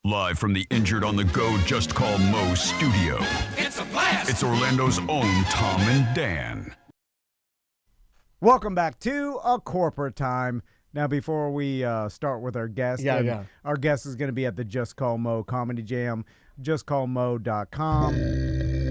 Live from the Injured on the Go Just Call Mo studio. It's a blast! It's Orlando's own Tom and Dan. Welcome back to A Corporate Time. Now, before we start with our guest, our guest is going to be at the Just Call Mo Comedy Jam, justcallmo.com,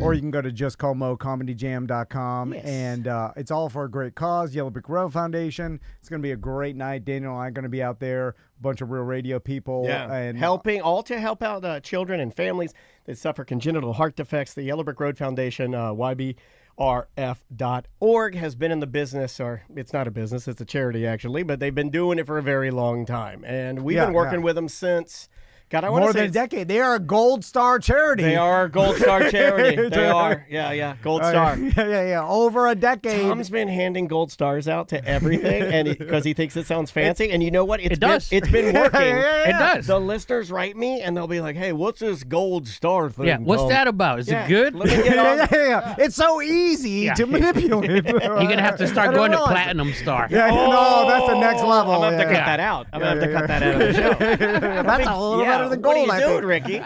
or you can go to justcallmocomedyjam.com, and it's all for a great cause, Yellow Brick Road Foundation. It's going to be a great night. Daniel and I are going to be out there, a bunch of real radio people. And helping, all to help out children and families that suffer congenital heart defects. The Yellow Brick Road Foundation, YBRF.org, has been in the business, or it's not a business, it's a charity actually, but they've been doing it for a very long time. And we've been working with them since, God, I want to say more than a decade. They are a Gold Star charity. They are a Gold Star charity. They are. Yeah. Gold Star. Yeah. Over a decade. Tom's been handing Gold Stars out to everything, and because he thinks it sounds fancy. And you know what? It does. It's been working. It does. The listeners write me, and they'll be like, "Hey, what's this Gold Star thing? Yeah, what's that about? Is it good? Let me get on. Yeah. It's so easy to manipulate. You're going to have to start going to Platinum Star. Yeah, no, that's the next level. I'm going to have to cut that out. I'm going to have to cut that out of the show. That's a little better than gold, what are you doing, Ricky?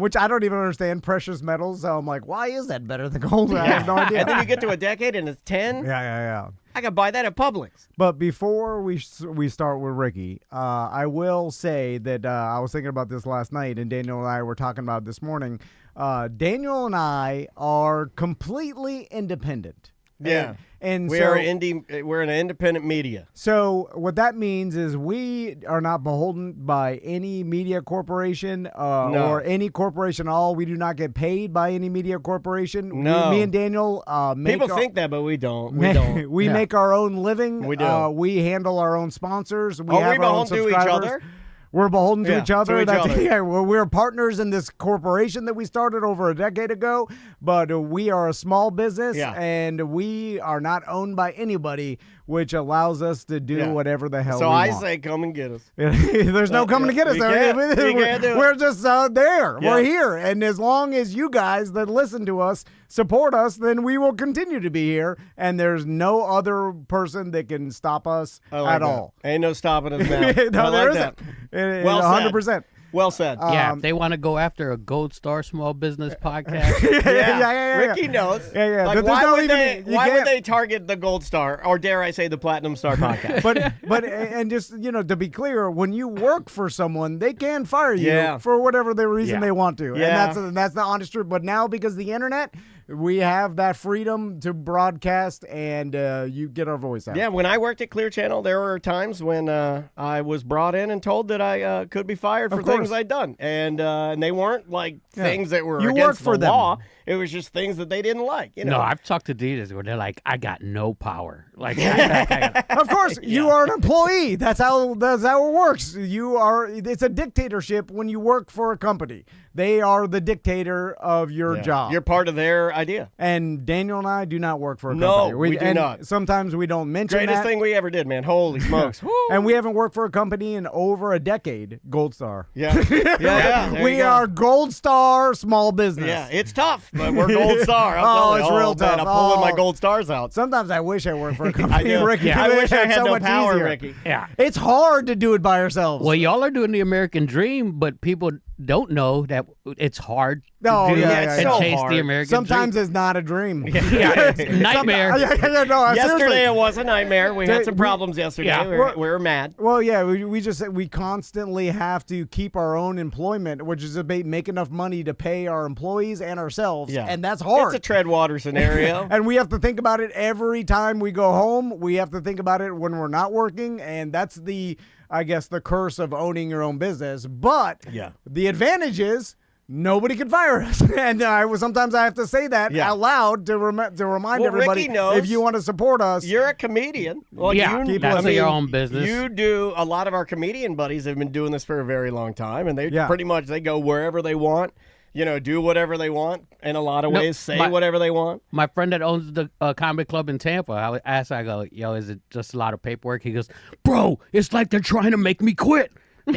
Which I don't even understand precious metals. So I'm like, why is that better than gold? I have no idea. And then you get to a decade and it's 10. Yeah. I could buy that at Publix. But before we start with Ricky, I will say that I was thinking about this last night, and Daniel and I were talking about it this morning. Daniel and I are completely independent. Yeah. And we're an independent media. So what that means is we are not beholden by any media corporation or any corporation at all. We do not get paid by any media corporation. No. Me and Daniel People think that, but we don't. We make our own living. We do. We handle our own sponsors. We Are have we our own beholden to each subscribers. other? We're beholden to each other. Yeah, We're partners in this corporation that we started over a decade ago, but we are a small business, and we are not owned by anybody, which allows us to do whatever the hell we want. So I say come and get us. There's no coming to get us. You can't do it. We're just there. Yeah. We're here. And as long as you guys that listen to us support us, then we will continue to be here, and there's no other person that can stop us at all. Ain't no stopping us now. No, I like that. Well 100%. said. Well said. Yeah, if they want to go after a Gold Star Small Business podcast. Yeah. Ricky knows. Yeah. Like, why would they target the Gold Star, or dare I say the Platinum Star podcast? But and just, to be clear, when you work for someone, they can fire you for whatever the reason they want to. Yeah. And that's the honest truth. But now, because of the internet, we have that freedom to broadcast, and you get our voice out. Yeah, when I worked at Clear Channel, there were times when I was brought in and told that I could be fired for things I'd done. And they weren't like things that were against the law. It was just things that they didn't like. No, I've talked to dealers where they're like, I got no power. Like, of course, you are an employee. That's how it works. It's a dictatorship when you work for a company. They are the dictator of your job. You're part of their idea. And Daniel and I do not work for a company. No, we do not. Sometimes we don't mention Greatest that. thing we ever did, man. Holy smokes. And we haven't worked for a company in over a decade. Gold Star. Yeah. We are Gold Star small business. Yeah, it's tough, but we're Gold Star. It's real tough. Man, I'm pulling my Gold Stars out. Sometimes I wish I worked for a company, Ricky. I wish I had so no much power, easier. Ricky. Yeah. It's hard to do it by yourselves. Well, y'all are doing the American dream, but people don't know that it's hard to do it's so chase hard. the American Sometimes dream. it's not a dream. It's a nightmare. Yesterday it was a nightmare. We had some problems yesterday. Yeah. We were mad. Well, yeah, we constantly have to keep our own employment, which is about make enough money to pay our employees and ourselves, and that's hard. It's a tread water scenario. And we have to think about it every time we go home. We have to think about it when we're not working, and that's the curse of owning your own business. But the advantage is nobody can fire us. And sometimes I have to say that out loud to remind everybody, Ricky knows, if you want to support us. You're a comedian. Well, that's your own business. You do. A lot of our comedian buddies have been doing this for a very long time, and they pretty much they go wherever they want. Do whatever they want in a lot of ways, say whatever they want. My friend that owns the comedy club in Tampa, I go, yo, is it just a lot of paperwork? He goes, bro, it's like they're trying to make me quit. And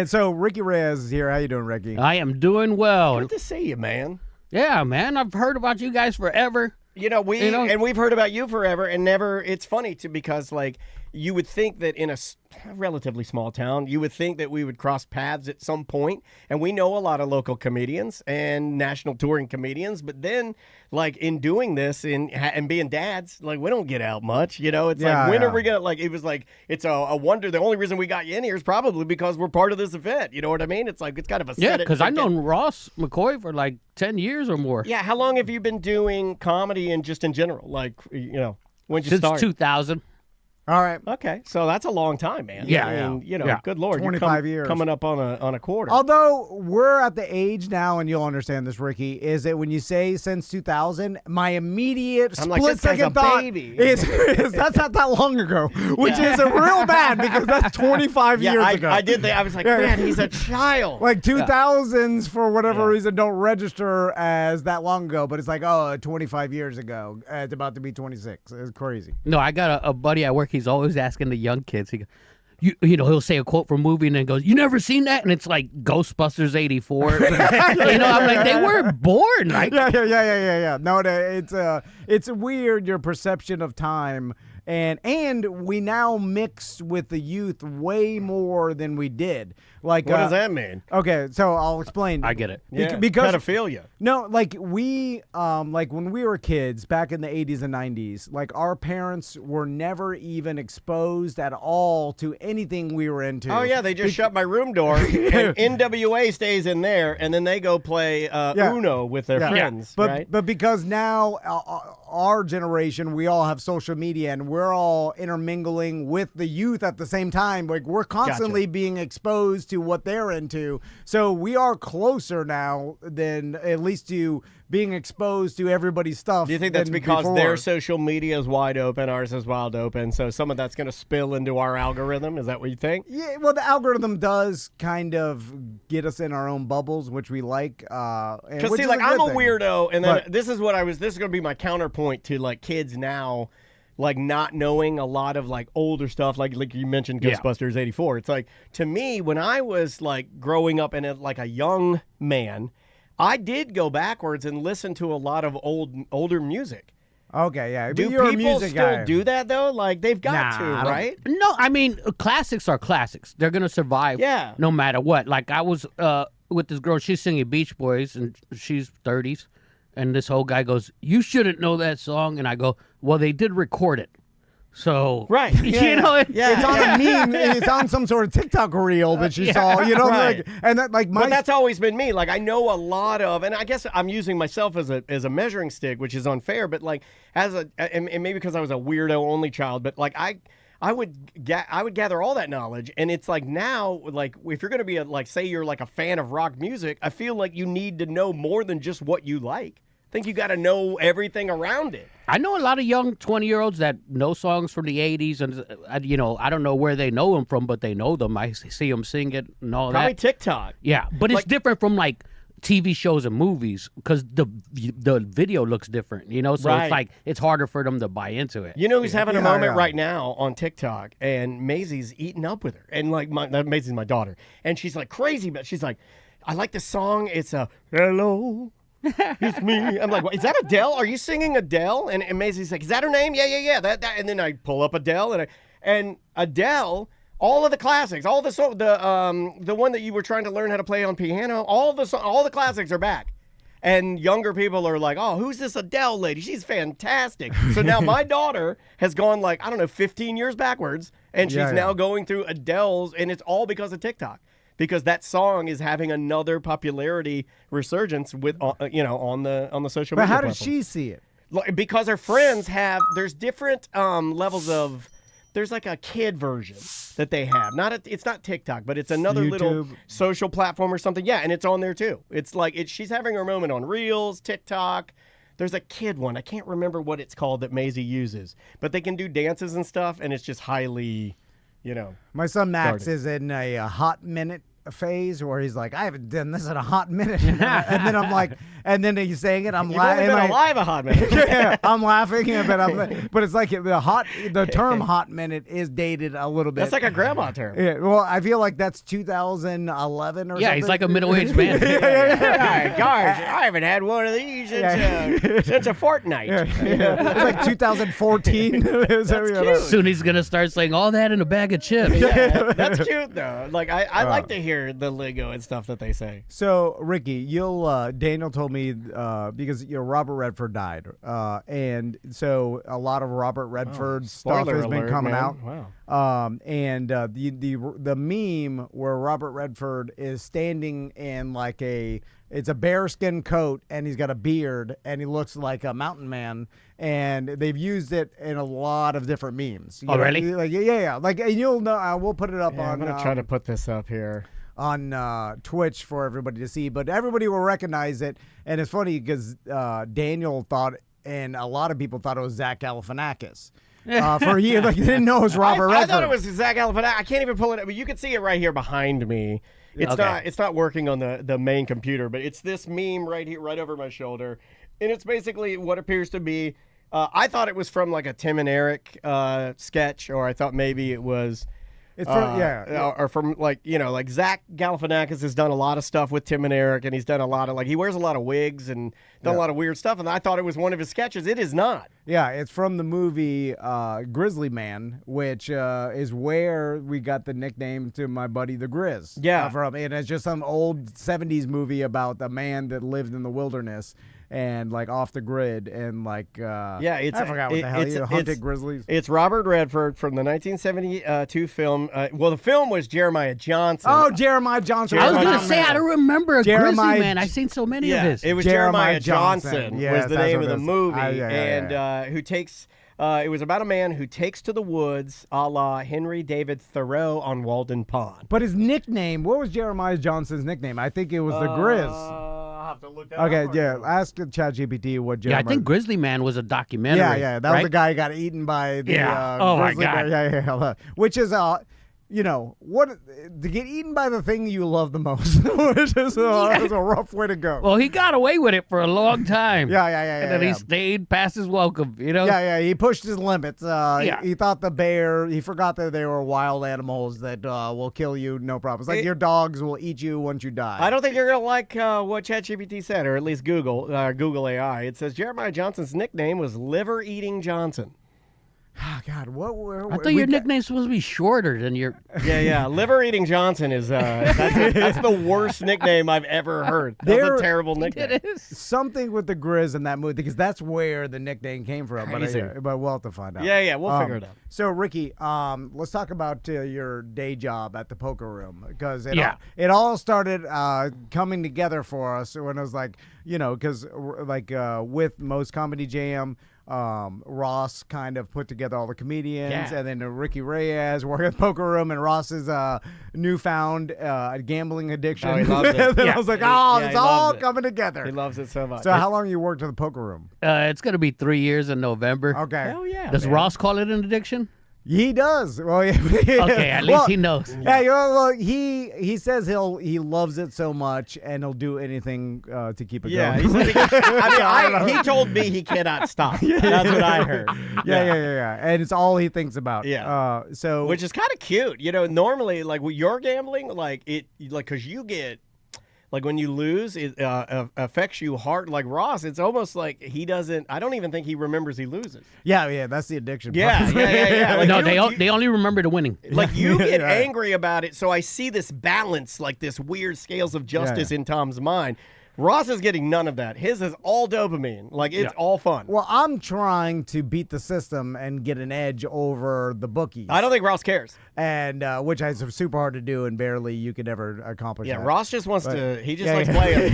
so Ricky Reyes is here. How you doing, Ricky? I am doing well. Good to see you, man. Yeah, man. I've heard about you guys forever. We've heard about you forever, and never. It's funny too because like you would think that in a relatively small town, you would think that we would cross paths at some point, and we know a lot of local comedians and national touring comedians, but then, like, in doing this and being dads, like, we don't get out much, you know? It's like, when are we gonna, like, it was like, it's a wonder. The only reason we got you in here is probably because we're part of this event, you know what I mean? It's like, it's kind of a yeah, because I've known Ross McCoy for like 10 years or more. Yeah, how long have you been doing comedy and just in general? Like, you know, when did you start? Since 2000. All right. Okay, so that's a long time, man. Yeah, I mean, you know, good Lord, 25 years. Coming up on a quarter. Although we're at the age now, and you'll understand this, Ricky, is that when you say since 2000, my immediate split-second thought is that's not that long ago, which is a real bad because that's 25 years ago. I did that. I was like, man, he's a child. Like 2000s, for whatever reason, don't register as that long ago, but it's like, 25 years ago. It's about to be 26. It's crazy. No, I got a buddy at work. He's always asking the young kids. He goes, you know, he'll say a quote from a movie and then goes, "You never seen that?" And it's like Ghostbusters '84. You know, I'm like, they weren't born. Like, yeah. No, it's weird, your perception of time. And we now mix with the youth way more than we did. Like, what does that mean? Okay, so I'll explain. I get it. Yeah, because pedophilia. No, like like when we were kids back in the 80s and 90s, like our parents were never even exposed at all to anything we were into. Oh yeah, they just shut my room door, and NWA stays in there, and then they go play Uno with their friends. But because now our generation, we all have social media, and we're all intermingling with the youth at the same time. Like, we're constantly being exposed to what they're into. So we are closer now than at least to being exposed to everybody's stuff. Do you think that's because their social media is wide open, ours is wide open, so some of that's going to spill into our algorithm? Is that what you think? Yeah, well, the algorithm does kind of get us in our own bubbles, which we like. Because see, like, I'm a weirdo, and then this is going to be my counterpoint to, like, kids now, like, not knowing a lot of, like, older stuff, like you mentioned Ghostbusters '84. It's like, to me, when I was, like, growing up and like a young man, I did go backwards and listen to a lot of older music. Okay, yeah. Do people still do that, though? Like, they've got to, right? No, I mean, classics are classics. They're going to survive no matter what. Like, I was with this girl, she's singing Beach Boys, and she's 30s. And this whole guy goes, "You shouldn't know that song." And I go, "Well, they did record it. So, right. you know, it's on a meme. It's on some sort of TikTok reel that she saw, you know, like, and that, like, but that's always been me. Like, I know a lot of, and I guess I'm using myself as a measuring stick, which is unfair, but like, and maybe because I was a weirdo only child, but like, I would gather all that knowledge, and it's like now, like, if you're going to be say you're like a fan of rock music, I feel like you need to know more than just what you like. I think you got to know everything around it. I know a lot of young 20-year-olds that know songs from the 80s, and you know, I don't know where they know them from, but they know them. I see them sing it and all Probably that. TikTok. Yeah, but it's different from like TV shows and movies because the video looks different, you know, so it's like it's harder for them to buy into it. You know who's having a moment right now on TikTok, and Maisie's eating up with her, and like Maisie's my daughter, and she's like crazy, but she's like, "I like this song. It's a hello." It's me. I'm like, is that Adele? Are you singing Adele? And Maisie's like, is that her name? Yeah. That. And then I pull up Adele, and Adele, all of the classics, all the one that you were trying to learn how to play on piano, all the classics are back. And younger people are like, oh, who's this Adele lady? She's fantastic. So now my daughter has gone 15 years backwards, and she's now going through Adele's, and it's all because of TikTok. Because that song is having another popularity resurgence with on the social media. But how platform. did she see it? Because her friends there's different levels of. There's like a kid version that they have. It's not TikTok, but it's another little social platform or something. Yeah, and it's on there too. It's like she's having her moment on Reels, TikTok. There's a kid one. I can't remember what it's called that Maisie uses, but they can do dances and stuff, and it's just highly, My son Max started. is in a hot minute phase where he's like, I haven't done this in a hot minute. And then I'm like, and then he's saying it. You've only been alive a hot minute. Yeah, I'm laughing, but it's like the term "hot minute" is dated a little bit. That's like a grandma term. Yeah, well, I feel like that's 2011 or something. Yeah, he's like a middle-aged man. Gosh, I haven't had one of these since a fortnight. It's like 2014. That's cute. Soon he's gonna start saying all that in a bag of chips. Yeah, that's cute though. Like I like to hear the lingo and stuff that they say. So Ricky, Daniel told me because Robert Redford died, and so a lot of Robert Redford stuff has been coming out. Wow. And the meme where Robert Redford is standing in like it's a bearskin coat and he's got a beard and he looks like a mountain man, and they've used it in a lot of different memes. Oh, really? Like yeah. Like, and you'll know. We'll put it up on. I'm gonna try to put this up here on Twitch for everybody to see, but everybody will recognize it. And it's funny because Daniel thought, and a lot of people thought it was Zach Galifianakis. For a year, like they didn't know it was Robert Redford. I thought it was Zach Galifianakis. I can't even pull it up, but you can see it right here behind me. It's not working on the main computer, but it's this meme right here, right over my shoulder, and it's basically what appears to be. I thought it was from like a Tim and Eric sketch, or I thought maybe it was. It's from, or from like Zach Galifianakis has done a lot of stuff with Tim and Eric, and he's done a lot of he wears a lot of wigs and done a lot of weird stuff, and I thought it was one of his sketches. It is not. Yeah, it's from the movie Grizzly Man, which is where we got the nickname to my buddy the Grizz. Yeah, from, and it's just some old '70s movie about a man that lived in the wilderness and like off the grid and like I forgot what the hell he hunted grizzlies. It's Robert Redford from the 1972 film. The film was Jeremiah Johnson. Oh, Jeremiah Johnson. I was gonna say I don't remember a Grizzly Man. I've seen so many of his. It was Jeremiah Johnson yes, was the name of the movie, who takes. It was about a man who takes to the woods, a la Henry David Thoreau on Walden Pond. But his nickname, what was Jeremiah Johnson's nickname? I think it was the Grizz. I'll have to look that up. Okay, yeah. Ask ChatGPT what Jeremiah. Yeah, I think Grizzly Man was a documentary. Yeah. That was the guy who got eaten by the oh grizzly my God. bear. Yeah. Which is what to get eaten by the thing you love the most, which is a rough way to go. Well, he got away with it for a long time. Yeah. And then he stayed past his welcome, Yeah, he pushed his limits. He thought the bear, he forgot that they were wild animals that will kill you, no problem. It's like your dogs will eat you once you die. I don't think you're going to like what ChatGPT said, or at least Google AI. It says Jeremiah Johnson's nickname was Liver Eating Johnson. Oh, God, I thought your nickname's supposed to be shorter than your... Yeah. Liver Eating Johnson is that's the worst nickname I've ever heard. That's a terrible nickname. It is. Something with the Grizz in that movie, because that's where the nickname came from. But we'll have to find out. Yeah, we'll figure it out. So, Ricky, let's talk about your day job at the poker room, because it all started coming together for us when it was like, because with Most Comedy Jam, Ross kind of put together all the comedians, and then Ricky Reyes working at the poker room, and Ross's newfound gambling addiction. Oh, he loves it. I was like, it's all coming together. He loves it so much. So how long you worked at the poker room? It's going to be 3 years in November. Okay. Hell yeah. Does Ross call it an addiction? He does. Well, Okay, at least he knows. Yeah, look, he says he loves it so much and he'll do anything to keep it going. He told me he cannot stop. That's what I heard. Yeah. And it's all he thinks about. Yeah. So which is kind of cute. Normally, like when you're gambling, because you get. Like when you lose, it affects you hard. Like Ross, it's almost like he doesn't. I don't even think he remembers he loses. Yeah. That's the addiction. Yeah. Like no, they only remember the winning. Like you get angry about it. So I see this balance, like this weird scales of justice in Tom's mind. Ross is getting none of that. His is all dopamine. Like, it's all fun. Well, I'm trying to beat the system and get an edge over the bookies. I don't think Ross cares. And which is super hard to do, and barely you could ever accomplish that. Ross just wants he just likes playing.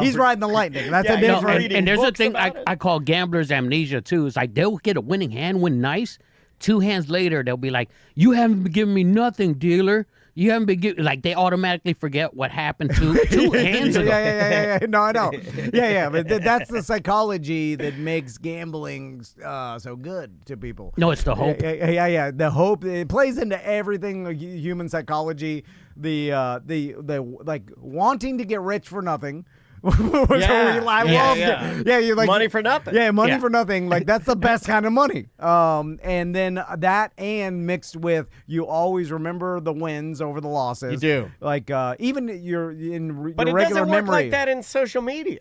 He's riding the lightning. That's a different. And there's a thing I call gambler's amnesia, too. It's like they'll get a winning hand, win nice. 2 hands later, they'll be like, you haven't been giving me nothing, dealer. You haven't been giving, like, they automatically forget what happened 2 hands ago. Yeah. No, I know. Yeah. But that's the psychology that makes gambling so good to people. No, it's the hope. Yeah. The hope. It plays into everything, human psychology. The like wanting to get rich for nothing. I loved it. Yeah, you like money for nothing. Yeah, money for nothing. Like that's the best kind of money. And then that and mixed with you always remember the wins over the losses. You do. Like even your regular but it doesn't work memory. like that in social media.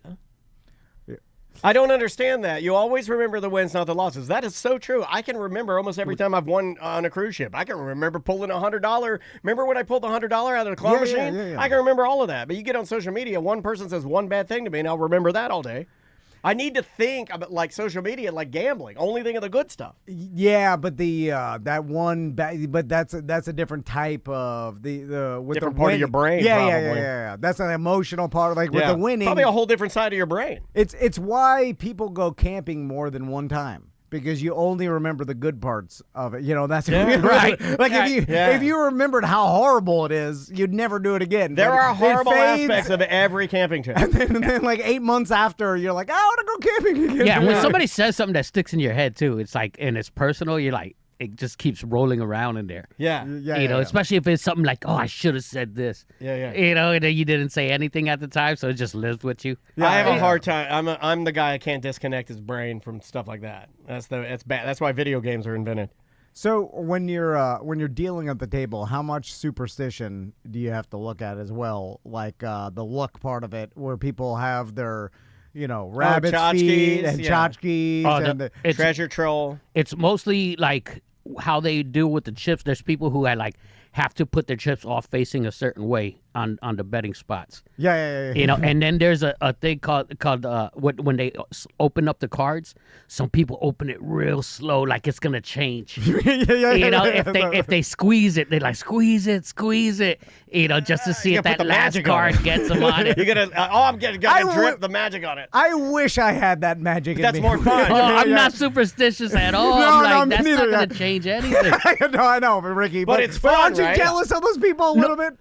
I don't understand that. You always remember the wins, not the losses. That is so true. I can remember almost every time I've won on a cruise ship. I can remember pulling $100. Remember when I pulled the $100 out of the claw machine? Yeah. I can remember all of that. But you get on social media, one person says one bad thing to me, and I'll remember that all day. I need to think about like social media, like gambling. Only think of the good stuff. Yeah, but the but that's a different type of the with different the part of your brain. Yeah. That's an emotional part. Like with the winning, probably a whole different side of your brain. It's why people go camping more than one time. Because you only remember the good parts of it, that's right. Like if you remembered how horrible it is, you'd never do it again. There are horrible aspects of every camping trip, and then like 8 months after, you're like, I want to go camping again. Yeah, when somebody says something that sticks in your head too, it's like, and it's personal. You're like, it just keeps rolling around in there. Yeah. Especially if it's something like, oh, I should have said this. Yeah. And then you didn't say anything at the time, so it just lives with you. I have a hard time. I'm the guy that can't disconnect his brain from stuff like that. That's bad. That's why video games are invented. So when you're dealing at the table, how much superstition do you have to look at as well? Like the luck part of it, where people have their rabbit's feet and tchotchkes and the treasure troll. It's mostly like how they do with the chips. There's people who have to put their chips off facing a certain way on the betting spots. Yeah. And then there's a thing called when they open up the cards, some people open it real slow, like it's gonna change. If they squeeze it, they like squeeze it, just to see if that last card gets them on it. You're gonna I'm gonna drip the magic on it. I wish I had that magic. That's more fun. I'm not superstitious at all. That's not gonna change anything. I know, but Ricky. But it's fun, aren't you right? jealous of those people a little bit?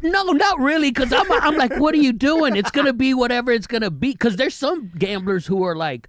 No, not really, because I'm like, what are you doing? It's going to be whatever it's going to be. Because there's some gamblers who are like,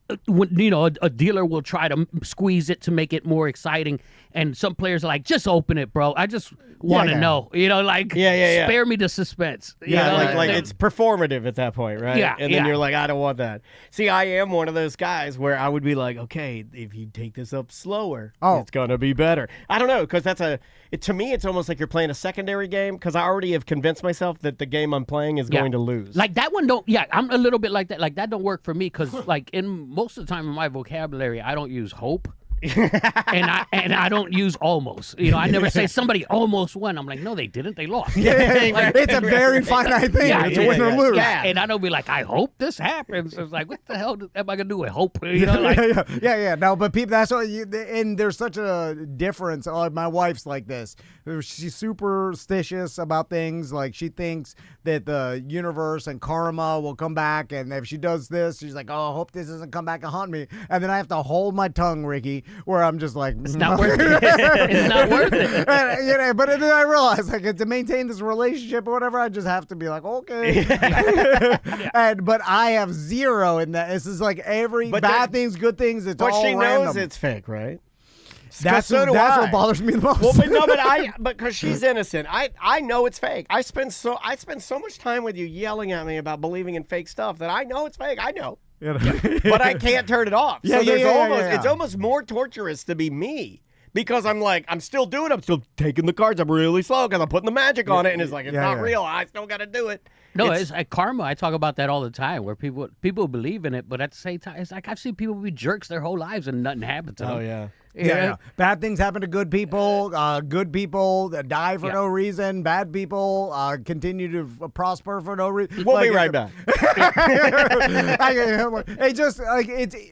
a dealer will try to squeeze it to make it more exciting. And some players are like, just open it, bro. I just want to know. Spare me the suspense. Like it's performative at that point, right? Yeah. And then you're like, I don't want that. See, I am one of those guys where I would be like, okay, if you take this up slower, it's going to be better. I don't know, because to me, it's almost like you're playing a secondary game, because I already have convinced myself that the game I'm playing is going to lose. Like that one I'm a little bit like that. Like that don't work for me, because like in most of the time in my vocabulary, I don't use hope. and I don't use almost. I never say somebody almost won. I'm like, no, they didn't. They lost. It's a very finite thing. It's win or lose. Yeah, and I don't be like, I hope this happens. It's like, what the hell am I gonna do with hope? No, but people. That's what and there's such a difference. My wife's like this. She's superstitious about things. Like she thinks that the universe and karma will come back, and if she does this, she's like, oh, I hope this doesn't come back and haunt me. And then I have to hold my tongue, Ricky, where I'm just like, it's not worth it. It's not worth it. But then I realize, like, to maintain this relationship or whatever, I just have to be like, okay. But I have zero in that. This is like every bad things, good things. It's all random. But she knows it's fake, right? That's what bothers me the most. Well, but because she's innocent, I know it's fake. I spend so much time with you yelling at me about believing in fake stuff that I know it's fake. I know. But I can't turn it off. It's almost more torturous to be me, because I'm still doing it. I'm still taking the cards. I'm really slow because I'm putting the magic on it, and it's like, it's not real. I still got to do it. No, it's like karma. I talk about that all the time, where people believe in it, but at the same time, it's like I've seen people be jerks their whole lives and nothing happened to them. Oh, yeah. Yeah. Bad things happen to good people. Good people die for no reason. Bad people continue to prosper for no reason. We'll be right back.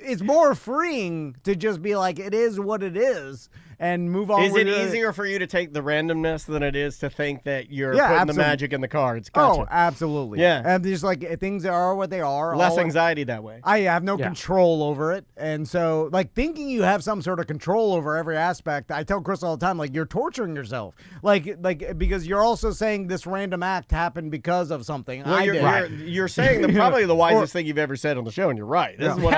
It's more freeing to just be like, it is what it is, and move on. Is it easier for you to take the randomness than it is to think that you're putting the magic in the cards? Gotcha. Oh, absolutely. Yeah. And just like things are what they are. Less anxiety that way. I have no control over it. And so, like, thinking you have some sort of control over every aspect, I tell Chris all the time, like, you're torturing yourself. Like because you're also saying this random act happened because of something. Well, you're saying probably the wisest thing you've ever said on the show, and you're right. This is what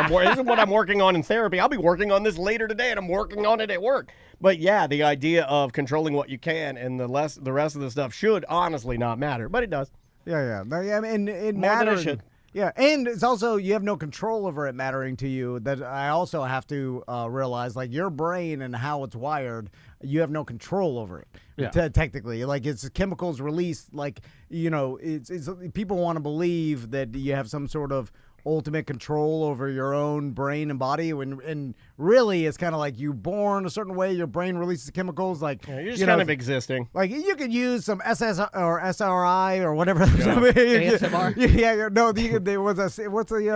I'm working on in therapy. I'll be working on this later today, and I'm working on it at work. But yeah, the idea of controlling what you can and the rest of the stuff should honestly not matter, but it does. And it More than it matters. should. Yeah, and it's also you have no control over it mattering to you. That I also have to realize, like your brain and how it's wired, you have no control over it. Yeah. Technically, like it's chemicals released. Like it's people want to believe that you have some sort of ultimate control over your own brain and body, and really it's kind of like you're born a certain way, your brain releases chemicals, like you're just kind of existing. Like you could use some SS or SRI or whatever. ASMR. Yeah, no, there was what's the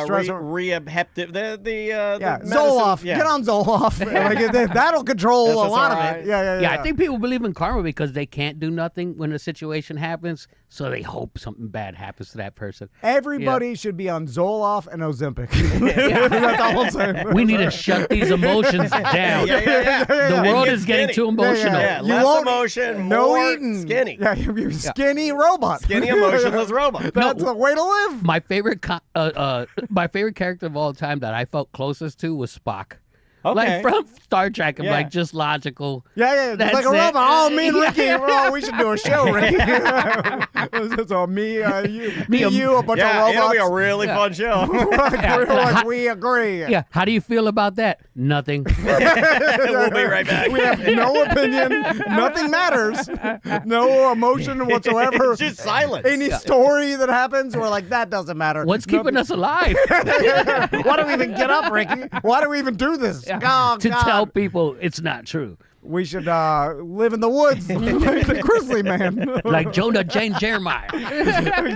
stress rehaptic Zoloft. Get on Zoloft. Like, that'll control a lot of it. Yeah. I think people believe in karma because they can't do nothing when a situation happens, so they hope something bad happens to that person. Everybody should be on Zoloft and Ozempic. That's all I'm saying. We need to shut these emotions down. The world is getting too emotional. Less emotion, no more eating. skinny. Yeah, you're skinny robot. Skinny emotionless robot. That's the way to live. My favorite character of all time that I felt closest to was Spock. Okay. Like from Star Trek, I'm like just logical. Yeah. That's like a it. robot. Oh, me and Ricky. We should do a show, Ricky. So me, you, a bunch of robots. It'll be a really fun show. We agree. Yeah. How do you feel about that? Nothing. We'll be right back. We have no opinion. Nothing matters. No emotion whatsoever. It's just silence. Any story that happens, we're like, that doesn't matter. What's keeping us alive? Why do we even get up, Ricky? Why do we even do this? Oh, to tell people it's not true. We should live in the woods like the Grizzly Man. Like Jonah Jane Jeremiah.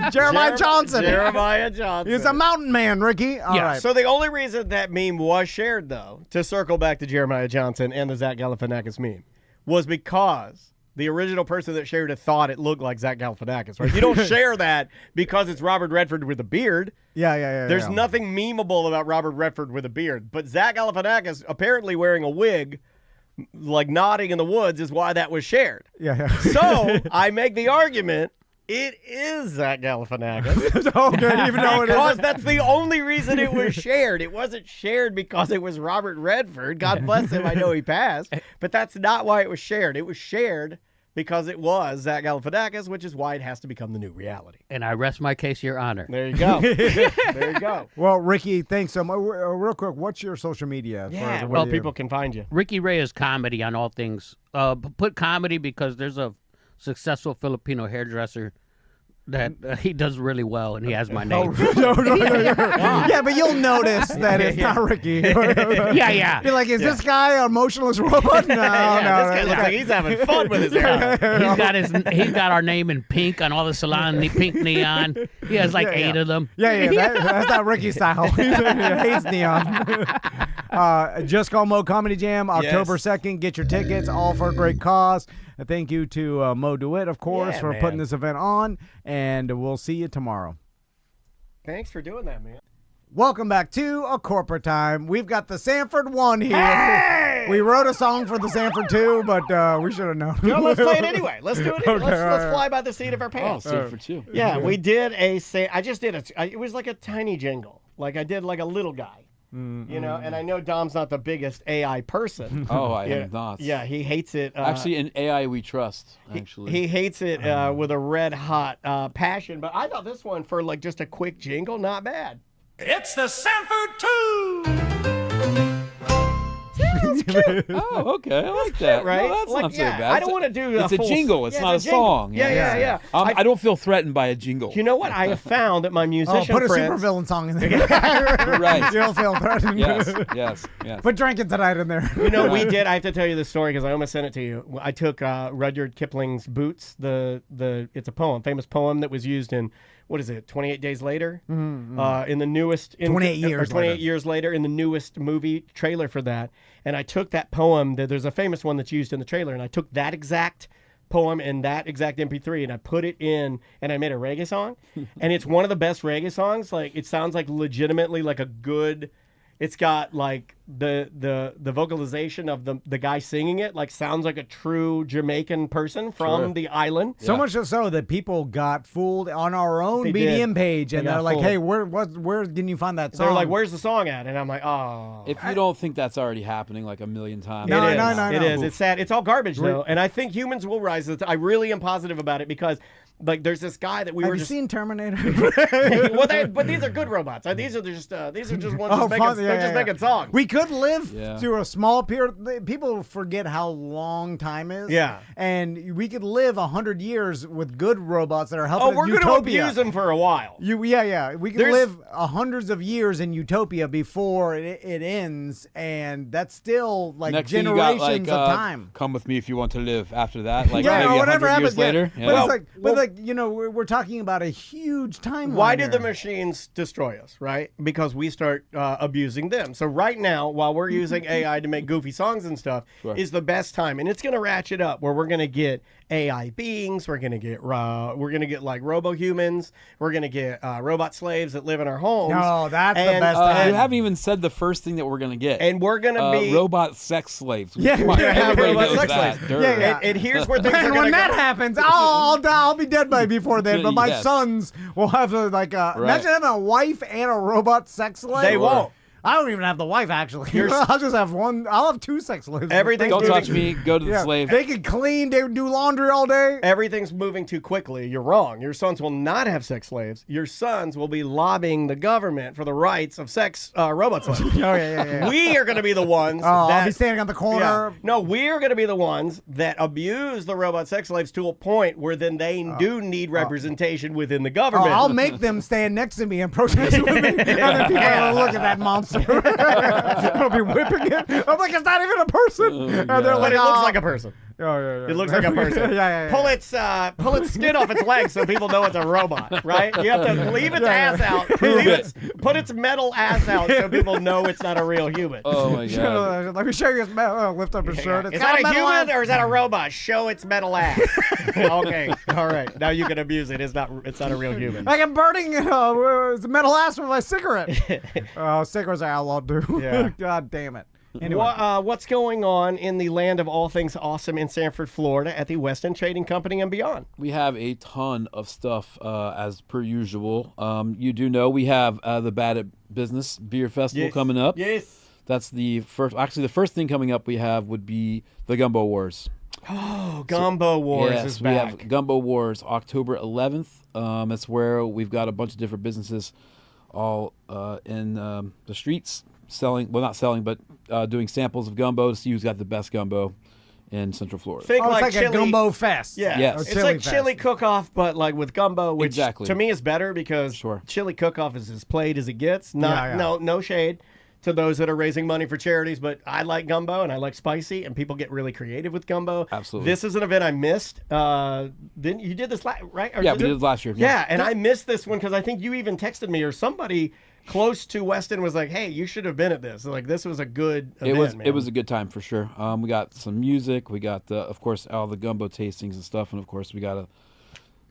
Jeremiah Johnson. Jeremiah Johnson. He's a mountain man, Ricky. All right. So the only reason that meme was shared, though, to circle back to Jeremiah Johnson and the Zach Galifianakis meme, was because the original person that shared it thought it looked like Zach Galifianakis, right? You don't share that because it's Robert Redford with a beard. Yeah. There's nothing memeable about Robert Redford with a beard. But Zach Galifianakis apparently wearing a wig, like nodding in the woods, is why that was shared. Yeah. So I make the argument it is Zach Galifianakis. Okay, even though it because isn't. that's the only reason it was shared. It wasn't shared because it was Robert Redford. God bless him. I know he passed. But that's not why it was shared. It was shared because it was Zach Galifianakis, which is why it has to become the new reality. And I rest my case, Your Honor. There you go. There you go. Well, Ricky, thanks so much. Real quick, what's your social media? Yeah, well, people can find you. Ricky Reyes comedy on all things. Put comedy because there's a successful Filipino hairdresser that he does really well, and he has my name. No. Yeah, but you'll notice that it's not Ricky. Yeah. Be like, is this guy an emotionless robot? No, this guy looks like he's having fun with his hair. He's got our name in pink on all the salon, pink neon. He has like 8 of them. Yeah. That's not Ricky style. He hates neon. Just Call Mo Comedy Jam, October 2nd. Get your tickets, all for a great cause. Thank you to Mo DeWitt, of course, for putting this event on, and we'll see you tomorrow. Thanks for doing that, man. Welcome back to A Corporate Time. We've got the Sanford 1 here. Hey! We wrote a song for the Sanford 2, but we should have known. No, let's play it anyway. Let's do it. Let's fly by the seat of our pants. Sanford 2. Yeah, we did it was like a tiny jingle. Like I did like a little guy. You know, and I know Dom's not the biggest AI person. Oh, I am not. Yeah, he hates it. Actually, in AI we trust. Actually, he hates it with a red hot passion. But I thought this one for like just a quick jingle, not bad. It's the Sanford 2! Oh, okay, I like that. Right? No, that's like, not so bad. I don't want to do. It's a jingle. It's not a song. Yeah. I don't feel threatened by a jingle. You know what? I have found that my musician put a friends. supervillain song in there. Right. You don't feel threatened. Yes. Put Drinking Tonight in there. You know, we did. I have to tell you this story because I almost sent it to you. I took Rudyard Kipling's Boots. It's a poem, famous poem that was used in. What is it? 28 Days Later, in the newest 28 years later in the newest movie trailer for that. And I took that poem. There's a famous one that's used in the trailer, and I took that exact poem and that exact MP3, and I put it in, and I made a reggae song. And it's one of the best reggae songs. Like it sounds like legitimately like a good, It's got like the vocalization of the guy singing it like sounds like a true Jamaican person from the island. So much so that people got fooled on our own BDM page, and they're like, "Hey, where can you find that song?" They're like, "Where's the song at?" And I'm like, "Oh." If you don't think that's already happening like a million times, No. It is. It's sad. It's all garbage though, and I think humans will rise. I really am positive about it because. Like there's this guy that Have you seen Terminator? But these are good robots. These are just ones just making songs. We could live through a small period. People forget how long time is. Yeah, and we could live 100 years with good robots that are helping. Oh, we're going to abuse them for a while. We could live hundreds of years in utopia before it ends, and that's still like next generations of time. Come with me if you want to live. After that, like yeah, maybe whatever 100 happens years later. Yeah. But we're talking about a huge timeline. Why did the machines destroy us, right? Because we start abusing them. So right now, while we're using AI to make goofy songs and stuff, is the best time, and it's going to ratchet up where we're going to get AI beings, we're going to get like robo-humans, we're going to get robot slaves that live in our homes. No, that's the best time. You haven't even said the first thing that we're going to get. And we're going to be robot sex slaves. Yeah, we're going to have robot sex slaves. Yeah. And here's where things are and going when that happens, I'll be dead by before then, but my sons will have imagine having a wife and a robot sex slave. They won't. I don't even have the wife, actually. I'll just have one. I'll have two sex slaves. Don't touch me. Go to the slave. They can clean. They do laundry all day. Everything's moving too quickly. You're wrong. Your sons will not have sex slaves. Your sons will be lobbying the government for the rights of sex robot slaves. Yeah. We are going to be the ones I'll be standing on the corner. Yeah. No, we are going to be the ones that abuse the robot sex slaves to a point where then they do need representation within the government. I'll make them stand next to me and protest with me. And then people will look at that monster. I'll be whipping it. I'm like, it's not even a person. And they're like, but it looks like a person. Yeah. It looks like a person. Yeah. Pull its skin off its legs so people know it's a robot, right? You have to leave its ass out. Put its metal ass out so people know it's not a real human. Oh my god! Let me show you his metal. Lift up his shirt. Is that a human or is that a robot? Show its metal ass. Okay, all right. Now you can abuse it. It's not a real human. Like I'm burning metal ass with my cigarette. Cigarettes are outlawed too. Yeah. God damn it. Anyway. What's going on in the land of all things awesome in Sanford, Florida at the West End Trading Company and beyond? We have a ton of stuff as per usual. You do know we have the Bad at Business Beer Festival coming up. Yes. That's the first. Actually, the first thing coming up we have would be the Gumbo Wars. Oh, Gumbo Wars is back. We have Gumbo Wars October 11th. It's where we've got a bunch of different businesses all in the streets selling, well, not selling, but doing samples of gumbo to see who's got the best gumbo in Central Florida. Think it's like chili, a gumbo fest. Yeah, yes. It's like chili cook-off, but like with gumbo, which to me is better because chili cook-off is as played as it gets. No shade to those that are raising money for charities, but I like gumbo and I like spicy, and people get really creative with gumbo. Absolutely. This is an event I missed. Didn't you did this right? Or we did it last year. Yeah, and I missed this one because I think you even texted me or somebody close to Weston was like, "Hey, you should have been at this. Like, this was a good event, It was a good time for sure. We got some music. We got of course all the gumbo tastings and stuff, and of course we got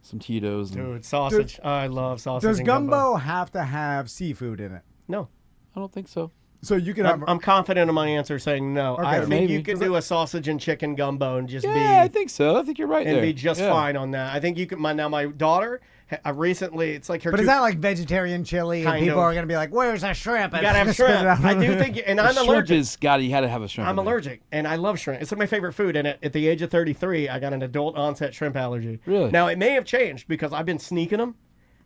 some Tito's. Dude, sausage. I love sausage. Does gumbo have to have seafood in it? No, I don't think so. So you can have. I'm confident in my answer, saying no. Okay, I think maybe. you can do a sausage and chicken gumbo and just be. Yeah, I think so. I think you're right and there. be just fine on that. I think you can. My daughter. Recently, it's like her. But is that like vegetarian chili? And people are going to be like, "Where's the shrimp?" You gotta have shrimp. I do think, and I'm allergic. You had to have a shrimp. I'm allergic, and I love shrimp. It's my favorite food. And at the age of 33, I got an adult onset shrimp allergy. Really? Now it may have changed because I've been sneaking them,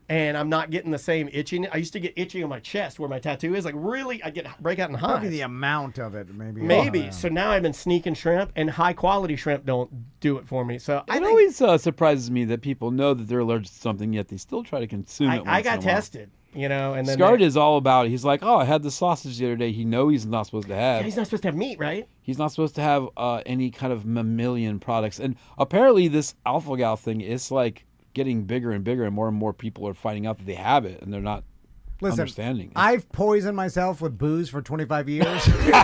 and I'm not getting the same itching. I used to get itchy on my chest where my tattoo is. Like really, I break out in hives. Probably the amount of it, maybe. Maybe. So now I've been sneaking shrimp, and high quality shrimp don't do it for me. So it always surprises me that people know that they're allergic to something, yet they still try to consume it. I got tested, and then Scart is all about. He's like, "Oh, I had the sausage the other day." He knows he's not supposed to have. Yeah, he's not supposed to have meat, right? He's not supposed to have any kind of mammalian products, and apparently this alpha gal thing is like getting bigger and bigger, and more people are finding out that they have it, and they're not understanding. I've poisoned myself with booze for 25 years, and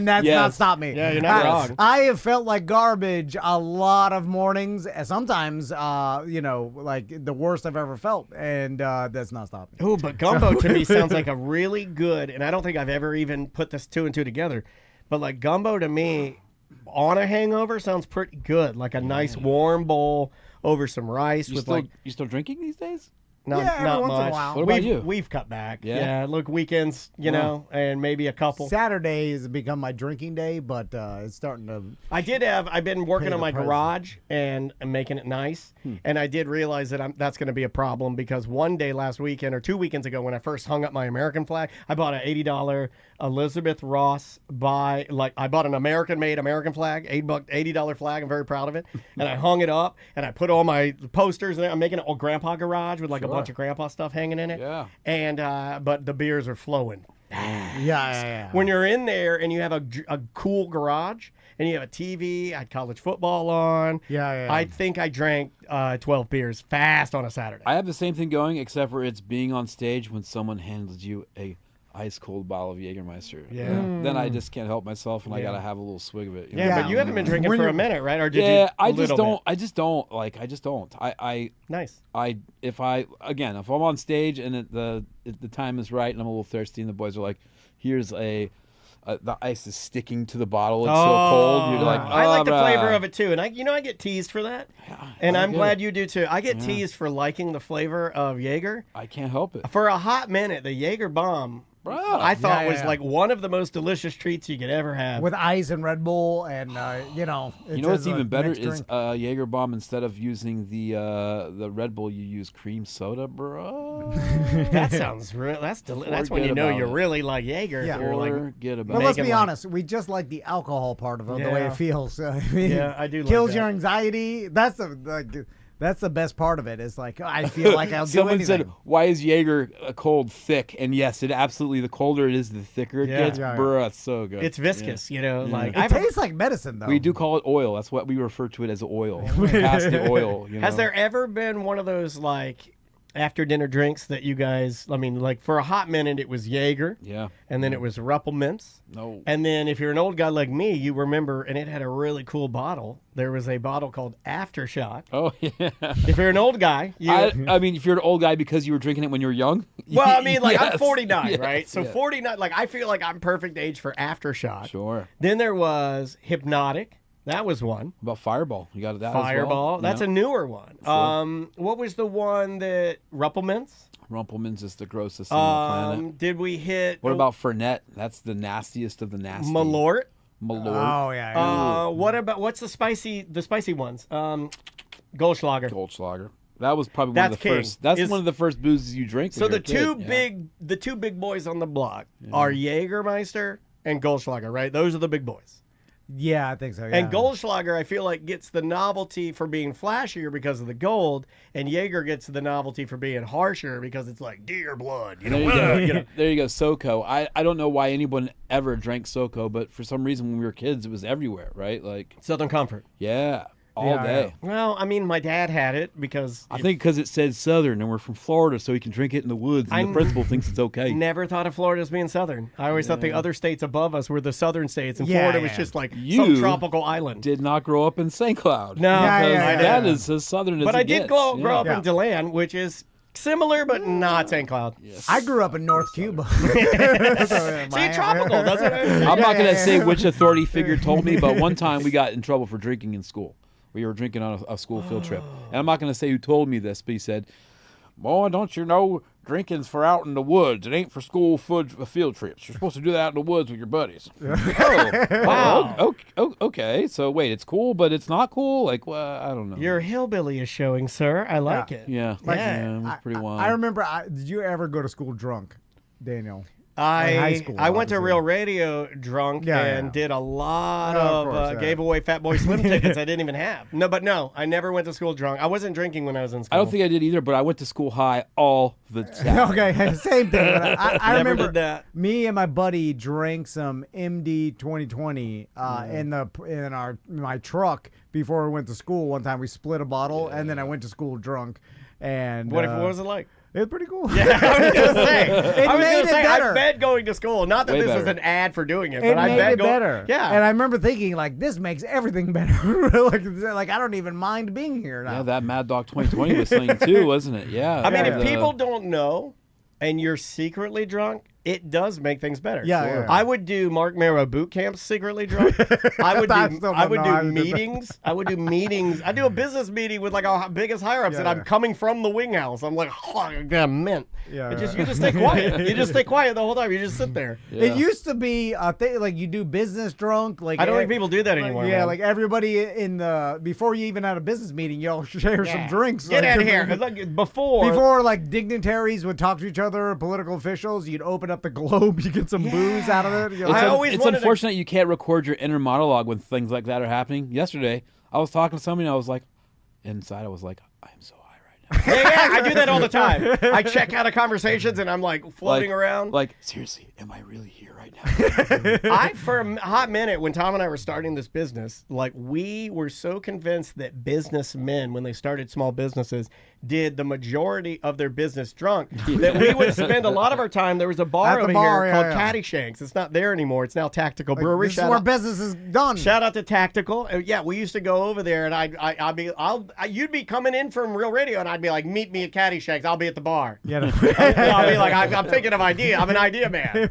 that's not stopped me. Yeah, you're not wrong. I have felt like garbage a lot of mornings, sometimes, like the worst I've ever felt, and that's not stopped me. Ooh, but gumbo to me sounds like a really good, and I don't think I've ever even put this 2 and 2 together, but like gumbo to me on a hangover sounds pretty good. Like a nice warm bowl over some rice You still drinking these days? Not once much. in a while. What about you? We've cut back. Yeah? Look, weekends, know, and maybe a couple. Saturday has become my drinking day, but it's starting to. I've been working on my price. garage and making it nice, and I did realize that that's going to be a problem because one day last weekend or 2 weekends ago when I first hung up my American flag, I bought an $80 Elizabeth Ross I bought an American-made American flag, $80 flag. I'm very proud of it, and I hung it up and I put all my posters in. I'm making an old grandpa garage with like a bunch of grandpa stuff hanging in it. Yeah. And but the beers are flowing. Yeah. When you're in there and you have a cool garage and you have a TV, I had college football on. Yeah. I think I drank 12 beers fast on a Saturday. I have the same thing going, except for it's being on stage when someone hands you a ice cold bottle of Jägermeister. Yeah. Then I just can't help myself, and I gotta have a little swig of it. You know? But you haven't been drinking for a minute, right? Or did you? Yeah, I just don't. Nice. If I'm on stage and the time is right and I'm a little thirsty and the boys are like, here's the ice is sticking to the bottle. It's so cold. You're like, I like the flavor of it too, and I get teased for that, and I'm glad you do too. I get teased for liking the flavor of Jaeger. I can't help it. For a hot minute, the Jaeger bomb. I thought was like one of the most delicious treats you could ever have. With ice and Red Bull, and you know what's even better is Jaeger bomb. Instead of using the Red Bull, you use cream soda, bro. That sounds real. That's when you know you really like Jaeger. Yeah. Forget about But it. let's be honest, we just like the alcohol part of it, the way it feels. I mean, I do. Kills like your anxiety. That's the best part of it. It's like I feel like I'll do anything. Someone said, "Why is Jaeger cold thick?" And yes, it absolutely. The colder it is, the thicker it gets. Bruh, it's so good. It's viscous, Like it tastes like medicine, though. We do call it oil. That's what we refer to it as oil. Past the oil. Has there ever been one of those like after dinner drinks that you guys? I mean, like for a hot minute, it was Jaeger. Yeah. And then it was Ruppelmints. No. And then if you're an old guy like me, you remember, and it had a really cool bottle. There was a bottle called Aftershock. Oh, yeah. If you're an old guy. I mean, if you're an old guy because you were drinking it when you were young. Well, I mean, like, I'm 49, yes, right? So 49, like, I feel like I'm perfect age for Aftershock. Sure. Then there was Hypnotic. That was one. What about Fireball? You got that Fireball. as well? That's a newer one. Sure. What was the one that Ruppelmints? Rumpelmans is the grossest thing on the planet. Did we hit? What about Fernet? That's the nastiest of the nasty. Malort. Malort. Oh yeah. What's the spicy ones? Goldschlager. Goldschlager. That was probably one of the first. That's one of the first boozes you drink. So the two big boys on the block are Jägermeister and Goldschlager, right? Those are the big boys. Yeah, I think so. Yeah. And Goldschlager, I feel like, gets the novelty for being flashier because of the gold, and Jaeger gets the novelty for being harsher because it's like deer blood. There you go, SoCo. I don't know why anyone ever drank SoCo, but for some reason when we were kids, it was everywhere, right? Like Southern Comfort. Yeah. All day. Yeah. Well, I mean, my dad had it because... I think because it said Southern, and we're from Florida, so he can drink it in the woods, and the principal thinks it's okay. Never thought of Florida as being Southern. I always thought the other states above us were the Southern states, and Florida was just like some tropical island. Did not grow up in St. Cloud. No. That is as Southern as But it I did gets. grow up in DeLand, which is... similar, but not St. Cloud. Yes. I grew up in North Cuba. See, tropical, doesn't it? I'm not going to say which authority figure told me, but one time we got in trouble for drinking in school. We were drinking on a school field trip. And I'm not going to say who told me this, but he said, "Boy, don't you know drinking's for out in the woods. It ain't for school field trips. You're supposed to do that out in the woods with your buddies." Wow. Okay. So wait, it's cool, but it's not cool? Like, well, I don't know. Your hillbilly is showing, sir. I like it. Yeah. It was pretty wild. I remember, did you ever go to school drunk, Daniel? I went to Real Radio drunk and did a lot of gave away Fat Boy Slim tickets I didn't even have. No, I never went to school drunk. I wasn't drinking when I was in school. I don't think I did either, but I went to school high all the time. Okay, same thing. But I Never remember did that. Me and my buddy drank some MD 2020 in my truck before we went to school. One time we split a bottle, and then I went to school drunk. And what was it like? It's pretty cool. Yeah, I was going to say. It made it better. I bet going to school. Not that Way this better. is an ad for doing it, It but I made bet it better. Yeah. And I remember thinking, like, this makes everything better. like, I don't even mind being here now. Yeah, that Mad Dog 2020 was something too, wasn't it? Yeah. I mean, Yeah. if people don't know and you're secretly drunk, it does make things better. Yeah, yeah. I would do Mark Mero boot camps secretly drunk. I would do meetings. I would do meetings. I do a business meeting with like our biggest higher ups, and I'm coming from the wing house. I'm like, oh, I got mint. Yeah, You just stay quiet. You just stay quiet the whole time. You just sit there. Yeah. It used to be a thing, like you do business drunk. Like I don't think people do that anymore. Yeah, man. like everybody in the before you even had a business meeting, y'all share some drinks. Get like, out of here. Like, before like dignitaries would talk to each other, political officials, you'd open up the Globe, you get some booze out of it. You're like, It's unfortunate you can't record your inner monologue when things like that are happening. Yesterday, I was talking to somebody and I was like, inside I was like, I am so high right now. yeah, I do that all the time. I check out of conversations and I'm like floating around. Like, seriously, am I really here right now? For a hot minute, when Tom and I were starting this business, like we were so convinced that businessmen, when they started small businesses, did the majority of their business drunk, that we would spend a lot of our time. There was a bar over here called Caddyshanks. It's not there anymore. It's now Tactical Brewery. This is where business is done. Shout out to Tactical. Yeah, we used to go over there, and you'd be coming in from Real Radio, and I'd be like, meet me at Caddyshanks. I'll be at the bar. Yeah, no. I'll be like, I'm thinking of idea. I'm an idea man.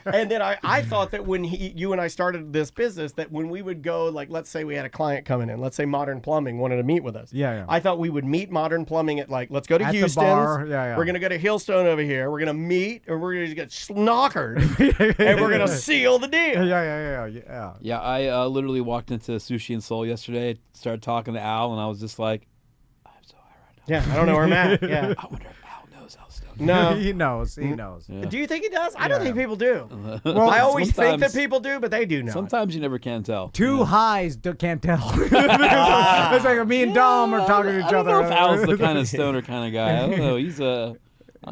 And then I thought that when you and I started this business, that when we would go, like, let's say we had a client coming in, let's say Modern Plumbing wanted to meet with us. Yeah. I thought we would meet Modern Plumbing at, like, let's go to Houston. Yeah. We're going to go to Hillstone over here. We're going to meet, and we're going to get snockered, and we're going to seal the deal. Yeah. Yeah, I literally walked into Sushi and Soul yesterday, started talking to Al, and I was just like, I'm so high right now. Yeah, I don't know where I'm at. Yeah. I wonder if Al knows how stoned. No. He knows. Yeah. Do you think he does? I don't think people do. Well, I always think that sometimes- people do, but they do not. Sometimes you never can tell. Two highs can't tell. It's like me and Dom are talking to each I don't other. know if Al's the kind of stoner kind of guy. I don't know. He's a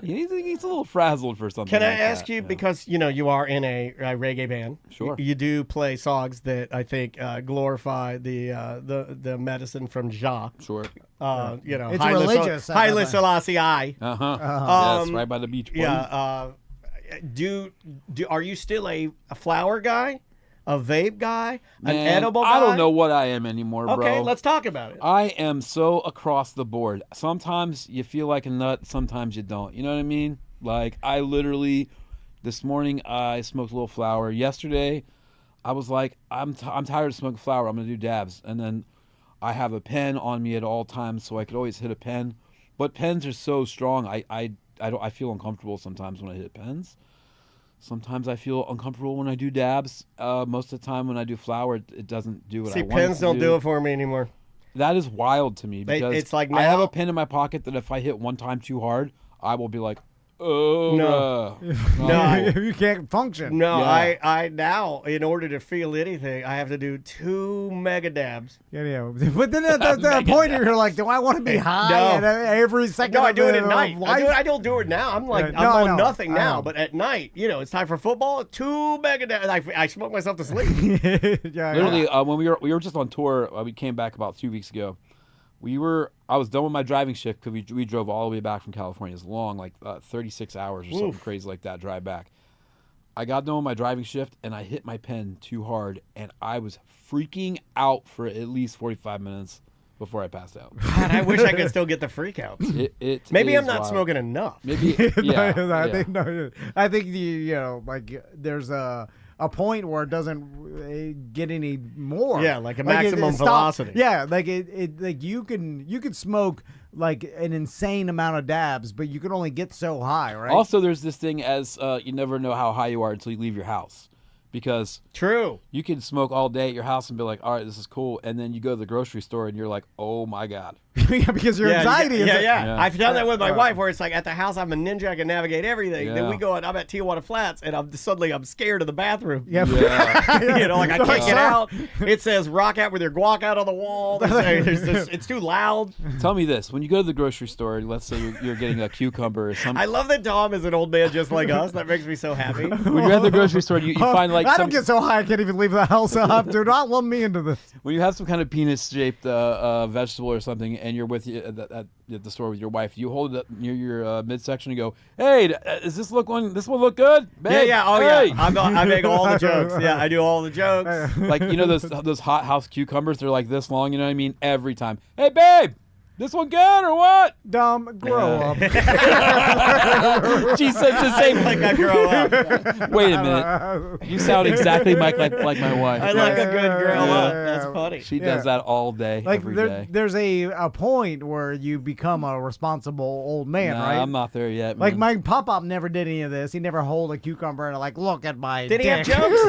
little frazzled for something. Can I like ask that, you, because you are in a reggae band? Sure. You do play songs that I think glorify the medicine from Jah. Sure. It's religious. Haile Selassie I. Yes, right by the beach. Buddy. Yeah. Are you still a flower guy, a vape guy, an Man, edible guy? I don't know what I am anymore, bro. Okay, let's talk about it. I am so across the board. Sometimes you feel like a nut, sometimes you don't. You know what I mean? Like, I literally, this morning, I smoked a little flower. Yesterday, I was like, I'm tired of smoking flower. I'm going to do dabs. And then I have a pen on me at all times, so I could always hit a pen. But pens are so strong, I feel uncomfortable sometimes when I hit pens. Sometimes I feel uncomfortable when I do dabs. Most of the time when I do flower, it doesn't do what I want it to do. Pens don't do it for me anymore. That is wild to me because it's like I have now- a pen in my pocket that if I hit one time too hard, I will be like, oh, No. You can't function. No, Yeah. I now, in order to feel anything, I have to do 2 mega dabs. Yeah. But then at that point, you're like, do I want to be high No. at every second? No, I of do it the- at night. of life? I don't do it now. I'm like, Yeah, I'm no, I on know. nothing I now. know. But at night, it's time for football. 2 mega dabs. I smoke myself to sleep. yeah. Literally, when we were just on tour, we came back about 2 weeks ago. I was done with my driving shift because we drove all the way back from California. It's long, like 36 hours or something crazy like that, drive back. I got done with my driving shift, and I hit my pen too hard, and I was freaking out for at least 45 minutes before I passed out. God, I wish I could still get the freak out. Maybe I'm not smoking enough. Maybe, yeah. I think like there's a point where it doesn't get any more. Yeah, like a maximum velocity. Yeah, like like you can smoke like an insane amount of dabs, but you can only get so high, right? Also, there's this thing as you never know how high you are until you leave your house. Because True. You can smoke all day at your house and be like, all right, this is cool. And then you go to the grocery store and you're like, oh my God. Yeah, because your anxiety is yeah. I've done that with my wife where it's like at the house I'm a ninja, I can navigate everything. Yeah. Then we go and I'm at Tijuana Flats and I'm scared of the bathroom. Yeah. Like I can't get out. It says rock out with your guac out on the wall. It's too loud. Tell me this. When you go to the grocery store, let's say you're getting a cucumber or something. I love that Dom is an old man just like us. That makes me so happy. When you're at the grocery store, you find like like I don't get so high I can't even leave the house. Do not lump me into this. when you have some kind of penis-shaped vegetable or something, and you're with you at the store with your wife, you hold it up near your midsection and go, "Hey, does this one look good?" Babe, Oh hey. yeah. I make all the jokes. Yeah, I do all the jokes. Like, you know those hot house cucumbers? They're like this long. You know what I mean? Every time. Hey, babe. This one good or what? Dumb, grow up. She says the same. Like I grow up. Wait a minute. You sound exactly like my wife. I like a good grow up. That's funny. She does that all day, every day. There's a point where you become a responsible old man, right? I'm not there yet, Like man. my pop-up never did any of this. He never hold a cucumber and like, look at my Did he have dick. jokes?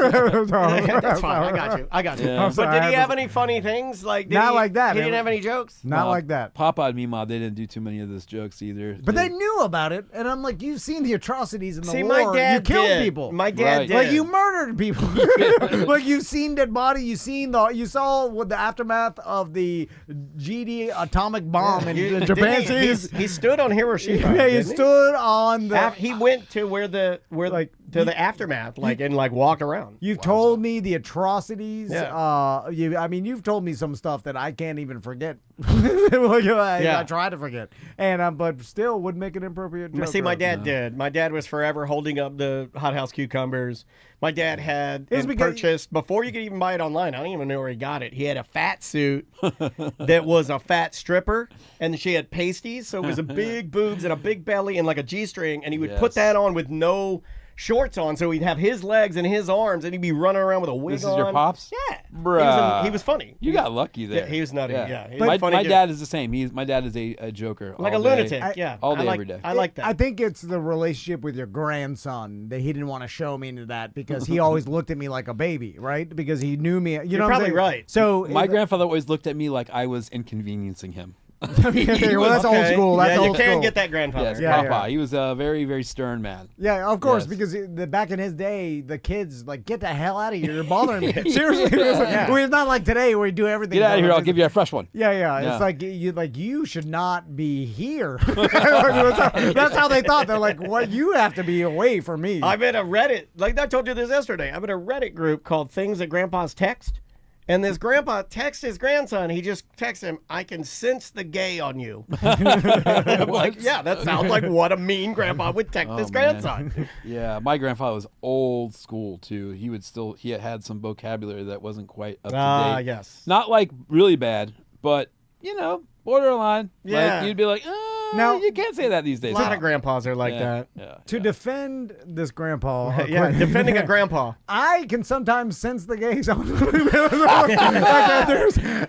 No. That's fine. I got you. Yeah. But did he have any funny things? Like Not like that. He didn't have any jokes. Not like that. Papa and Mima, they didn't do too many of those jokes either. But they knew about it, and I'm like, you've seen the atrocities in the See, war. my dad you killed did. people. My dad Right. did. Like you murdered people. Like you've seen dead body. You saw what the aftermath of the GD atomic bomb in Japan. He stood on Hiroshima. Yeah, he didn't stood on the. He went to where the the aftermath, and walked around. You've told me the atrocities. Yeah. You've told me some stuff that I can't even forget. I try to forget, and but still would make an inappropriate joke. See, my dad did. My dad was forever holding up the hothouse cucumbers. My dad had purchased, before you could even buy it online, I don't even know where he got it. He had a fat suit that was a fat stripper, and she had pasties, so it was a big boobs and a big belly and like a G-string, and he would put that on with no shorts on, so he'd have his legs and his arms, and he'd be running around with a wig on. This is your pops? Yeah. Bruh. He was funny. You got lucky there. Yeah, he was nutty. Yeah. He was My funny dude. dad is the same. My dad is a joker. Like all a day. lunatic. All day, I every day. I like that. I think it's the relationship with your grandson that he didn't want to show me into that because he always looked at me like a baby, right? Because he knew me. You're probably what I'm saying? right. So My grandfather always looked at me like I was inconveniencing him. well, that's old school. That's old you can school. get that grandfather. Yes, Yeah, Papa. yeah. He was a very, very stern man. Yeah, of course, Yes. because back in his day, the kids like get the hell out of here. You're bothering me. Seriously, it's not like today where we do everything. Get out of here! I'll give you a fresh one. Yeah. It's like you should not be here. That's how they thought. They're like, what? You have to be away from me. I'm in a Reddit, like I told you this yesterday. I'm in a Reddit group called Things That Grandpas Text. And this grandpa texts his grandson. He just texts him, "I can sense the gay on you." I'm like, yeah, that sounds like what a mean grandpa would text his grandson. Yeah, my grandfather was old school too. He had some vocabulary that wasn't quite up to date. Yes. Not like really bad, but borderline. Yeah. Like, you'd be like, Now- you can't say that these days. A lot of grandpas are like that. Yeah. To defend this grandpa, Yeah, defending a grandpa. I can sometimes sense the gays on.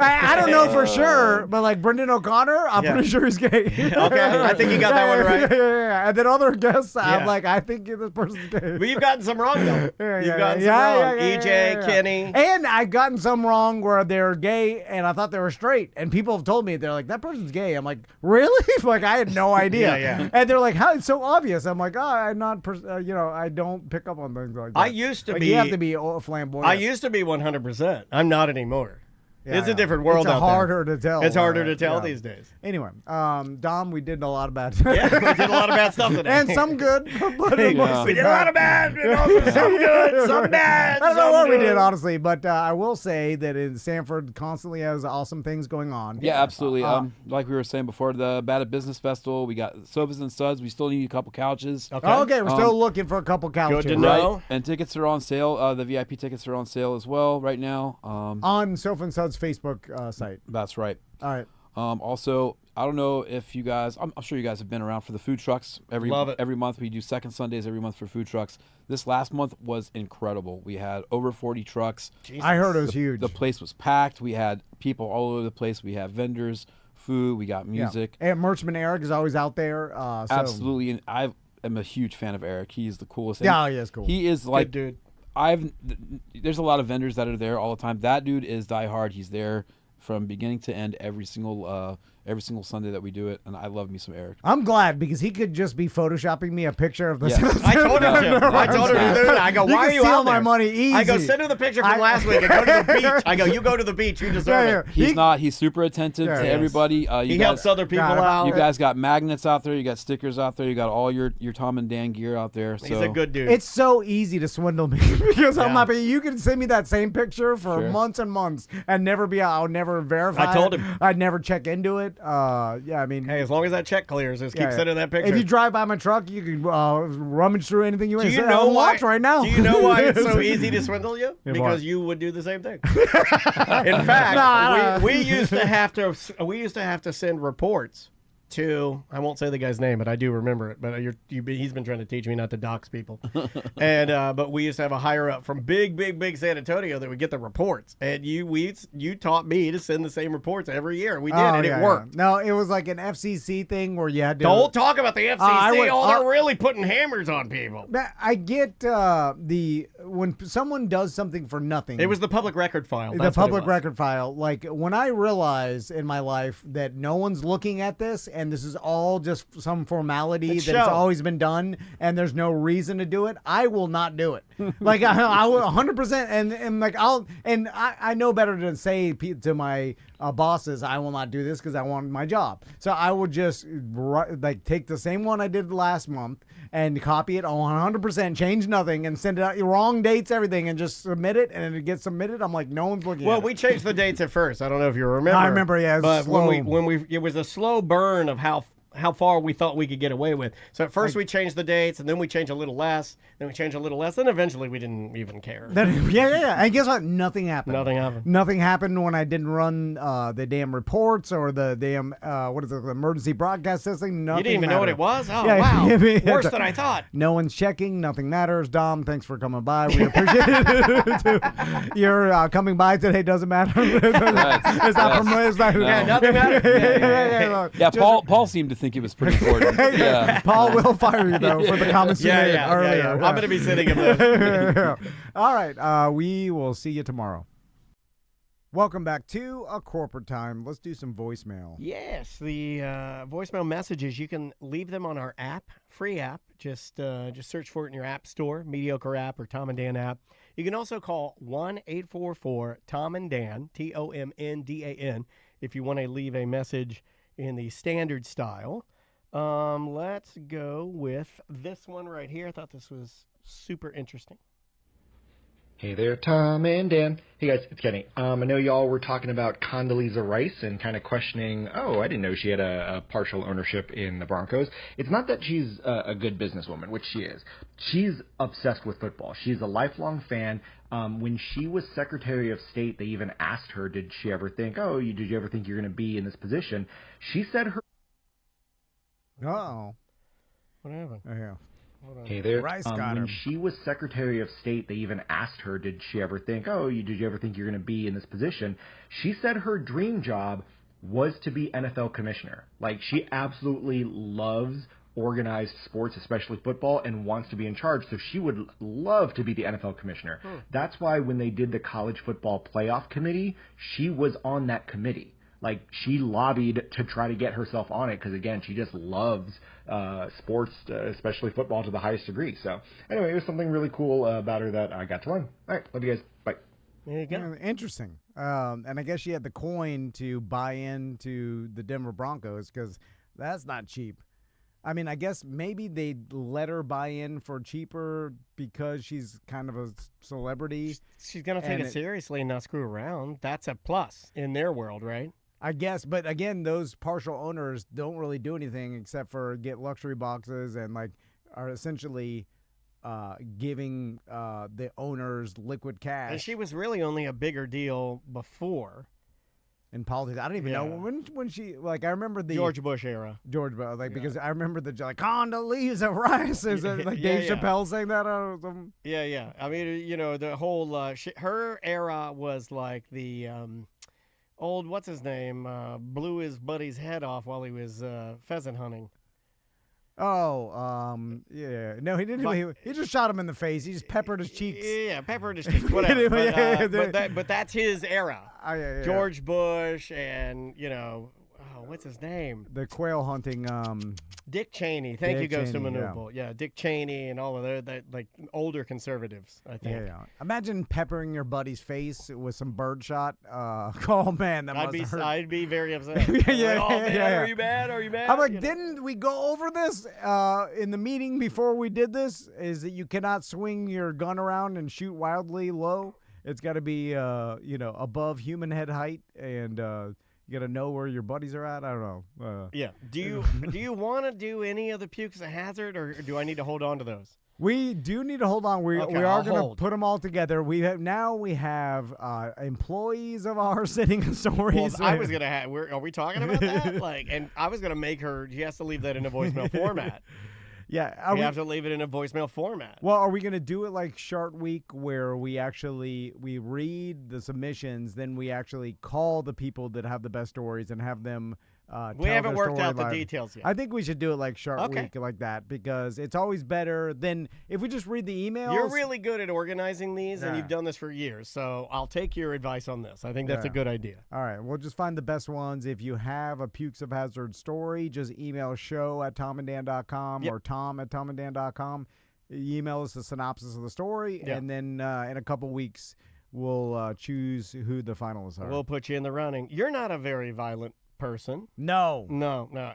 I don't know for sure, but like Brendan O'Connor, I'm pretty sure he's gay. Okay, I think you got that one right. Yeah. And then other guests, I'm Yeah. like, I think this person's gay. But you've gotten some wrong, though. You've gotten some Yeah, wrong. yeah, EJ, yeah. Kenny. And I've gotten some wrong where they're gay and I thought they were straight. And people have told me, they're like, that person's gay. I'm like, really? Like, I had no idea. Yeah. And they're like, how? It's so obvious. I'm like, I'm not, I don't pick up on things like that. I used to Like, be. You have to be flamboyant. I used to be 100%. I'm not anymore. Yeah, it's yeah. a different world It's out there. harder to tell. It's harder to tell yeah. these days. Anyway, Dom, we did a lot of bad. Yeah, we did a lot of bad stuff today. And some good, but Yeah. mostly We did a lot of bad, and also some good, some bad. I don't know some what we good. did, honestly, but I will say that in Sanford constantly has awesome things going on. Yeah, absolutely. Like we were saying before, the Bad at Business Festival, we got sofas and studs. We still need a couple couches. Okay, we're still looking for a couple couches. Good to know. Right? And tickets are on sale. The VIP tickets are on sale as well right now. On Sofa and Suds Facebook site. That's right. All right. Also, I don't know if you guys, I'm sure you guys have been around for the food trucks. Love it. Every month we do second Sundays every month for food trucks. This last month was incredible. We had over 40 trucks. I heard it was huge. The place was packed. We had people all over the place. We had vendors, food. We got music. And Merchman Eric is always out there. So. Absolutely, and I am a huge fan of Eric. He's the coolest. Yeah, he is cool. He is like, dude. There's a lot of vendors that are there all the time. That dude is diehard. He's there from beginning to end every single every single Sunday that we do it, and I love me some Eric. I'm glad because he could just be photoshopping me a picture of the. Yes. I told him to. I told him to do that. I go, why are you out there? my money easy. I go, send her the picture from last week and go to the beach. I go, you go to the beach. You deserve it. He's super attentive to everybody. He helps other people out. You guys got magnets out there. You got stickers out there. You got all your Tom and Dan gear out there. So. He's a good dude. It's so easy to swindle me because I'm not. You can send me that same picture for months and months and never be. I'll never verify. I told him. I'd never check into it. Yeah, I mean, hey, as long as that check clears, just keep sending that picture. If you drive by my truck, you can rummage through anything you want. Do you know why? Right now. Do you know why it's so easy to swindle you? Because you would do the same thing. In fact, we used to have to send reports to, I won't say the guy's name, but I do remember it. But he's been trying to teach me not to dox people. And but we used to have a higher up from big San Antonio that would get the reports. And you taught me to send the same reports every year. We did, and it worked. Yeah. No, it was like an FCC thing where you had to. Don't talk about the FCC. They're really putting hammers on people. I get when someone does something for nothing. It was the public record file. The public record file. Like when I realize in my life that no one's looking at this and this is all just some formality it's always been done and there's no reason to do it, I will not do it. Like I will 100%. And like I know better than say to my bosses, I will not do this because I want my job. So I will just take the same one I did last month and copy it 100%, change nothing, and send it out wrong dates, everything, and just submit it. And it gets submitted. I'm like, no one's looking at it. Well, we changed the dates at first. I don't know if you remember. I remember, yeah. But it was a slow burn of how far we thought we could get away with. So at first we changed the dates, and then we changed a little less, then we changed a little less, and eventually we didn't even care. Yeah. And guess what? Nothing happened. Nothing happened when I didn't run the damn reports or the damn, the emergency broadcast system. Nothing You didn't even mattered. know what it was? Oh, wow. Worse than I thought. No one's checking. Nothing matters. Dom, thanks for coming by. We appreciate it. Your coming by today doesn't matter. It's not nothing matters. Yeah, Paul seemed to think it was pretty important. Yeah. Paul will fire you though for the comments you made earlier. Yeah. I'm going to be sending him those. All right. We will see you tomorrow. Welcome back to A Corporate Time. Let's do some voicemail. Yes, the voicemail messages, you can leave them on our app, free app. Just search for it in your app store, Mediocre app or Tom and Dan app. You can also call 1-844-TOM-AND-DAN, TOMNDAN, if you want to leave a message in the standard style. Let's go with this one right here. I thought this was super interesting. Hey there, Tom and Dan. Hey guys, it's Kenny. I know y'all were talking about Condoleezza Rice and kind of questioning, I didn't know she had a partial ownership in the Broncos. It's not that she's a good businesswoman, which she is. She's obsessed with football. She's a lifelong fan. When she was Secretary of State, they even asked her, did you ever think you're going to be in this position? She said her... Uh-oh. What happened? Oh, yeah. Hey there. Rice got when she was Secretary of State, they even asked her, did you ever think you're going to be in this position? She said her dream job was to be NFL commissioner. Like, she absolutely loves organized sports, especially football, and wants to be in charge. So she would love to be the NFL commissioner. That's why when they did the college football playoff committee, she was on that committee. Like, she lobbied to try to get herself on it because, again, she just loves sports, especially football, to the highest degree. So, anyway, it was something really cool about her that I got to learn. All right, love you guys. Bye. There you go. Interesting. And I guess she had the coin to buy into the Denver Broncos because that's not cheap. I mean, I guess maybe they let her buy in for cheaper because she's kind of a celebrity. She's going to take it seriously and not screw around. That's a plus in their world, right? I guess, but again, those partial owners don't really do anything except for get luxury boxes and are essentially giving the owners liquid cash. And she was really only a bigger deal before. In politics, I don't even know when she I remember the George Bush era. Because I remember the Condoleezza Rice is Dave Chappelle saying that or something. Yeah. I mean, the whole her era was like the old what's his name blew his buddy's head off while he was pheasant hunting. Oh, yeah. No, he didn't. He just shot him in the face. He just peppered his cheeks. Yeah, peppered his cheeks. Whatever. But that's his era. Yeah. George Bush and what's his name? The quail hunting. Dick Cheney. Thank you, Ghost of Cheney, Manoople. Yeah, Dick Cheney and all of their like older conservatives, I think. Yeah. Imagine peppering your buddy's face with some birdshot. Oh man, that must hurt. I'd be very upset. Yeah, like, oh, man, yeah. Are you mad? Are you mad? I'm like, didn't we go over this in the meeting before we did this? Is that you cannot swing your gun around and shoot wildly low. It's got to be, above human head height, and you got to know where your buddies are at. I don't know. Yeah. Do you want to do any of the pukes a hazard, or do I need to hold on to those? We do need to hold on. We are going to put them all together. We have employees of ours sitting in stories. Well, I was gonna have. Are we talking about that? And I was gonna make her. She has to leave that in a voicemail format. Yeah, we have to leave it in a voicemail format. Well, are we going to do it like Shark Week, where we read the submissions, then we actually call the people that have the best stories and have them we haven't worked out the details yet. I think we should do it like Shark Week, like that, because it's always better than if we just read the emails. You're really good at organizing these, and you've done this for years, so I'll take your advice on this. I think that's a good idea. All right, we'll just find the best ones. If you have a Pukes of Hazard story, just email show@tomanddan.com or tom@tomanddan.com. Email us the synopsis of the story, and then in a couple weeks, we'll choose who the finalists are. We'll put you in the running. You're not a very violent person. No,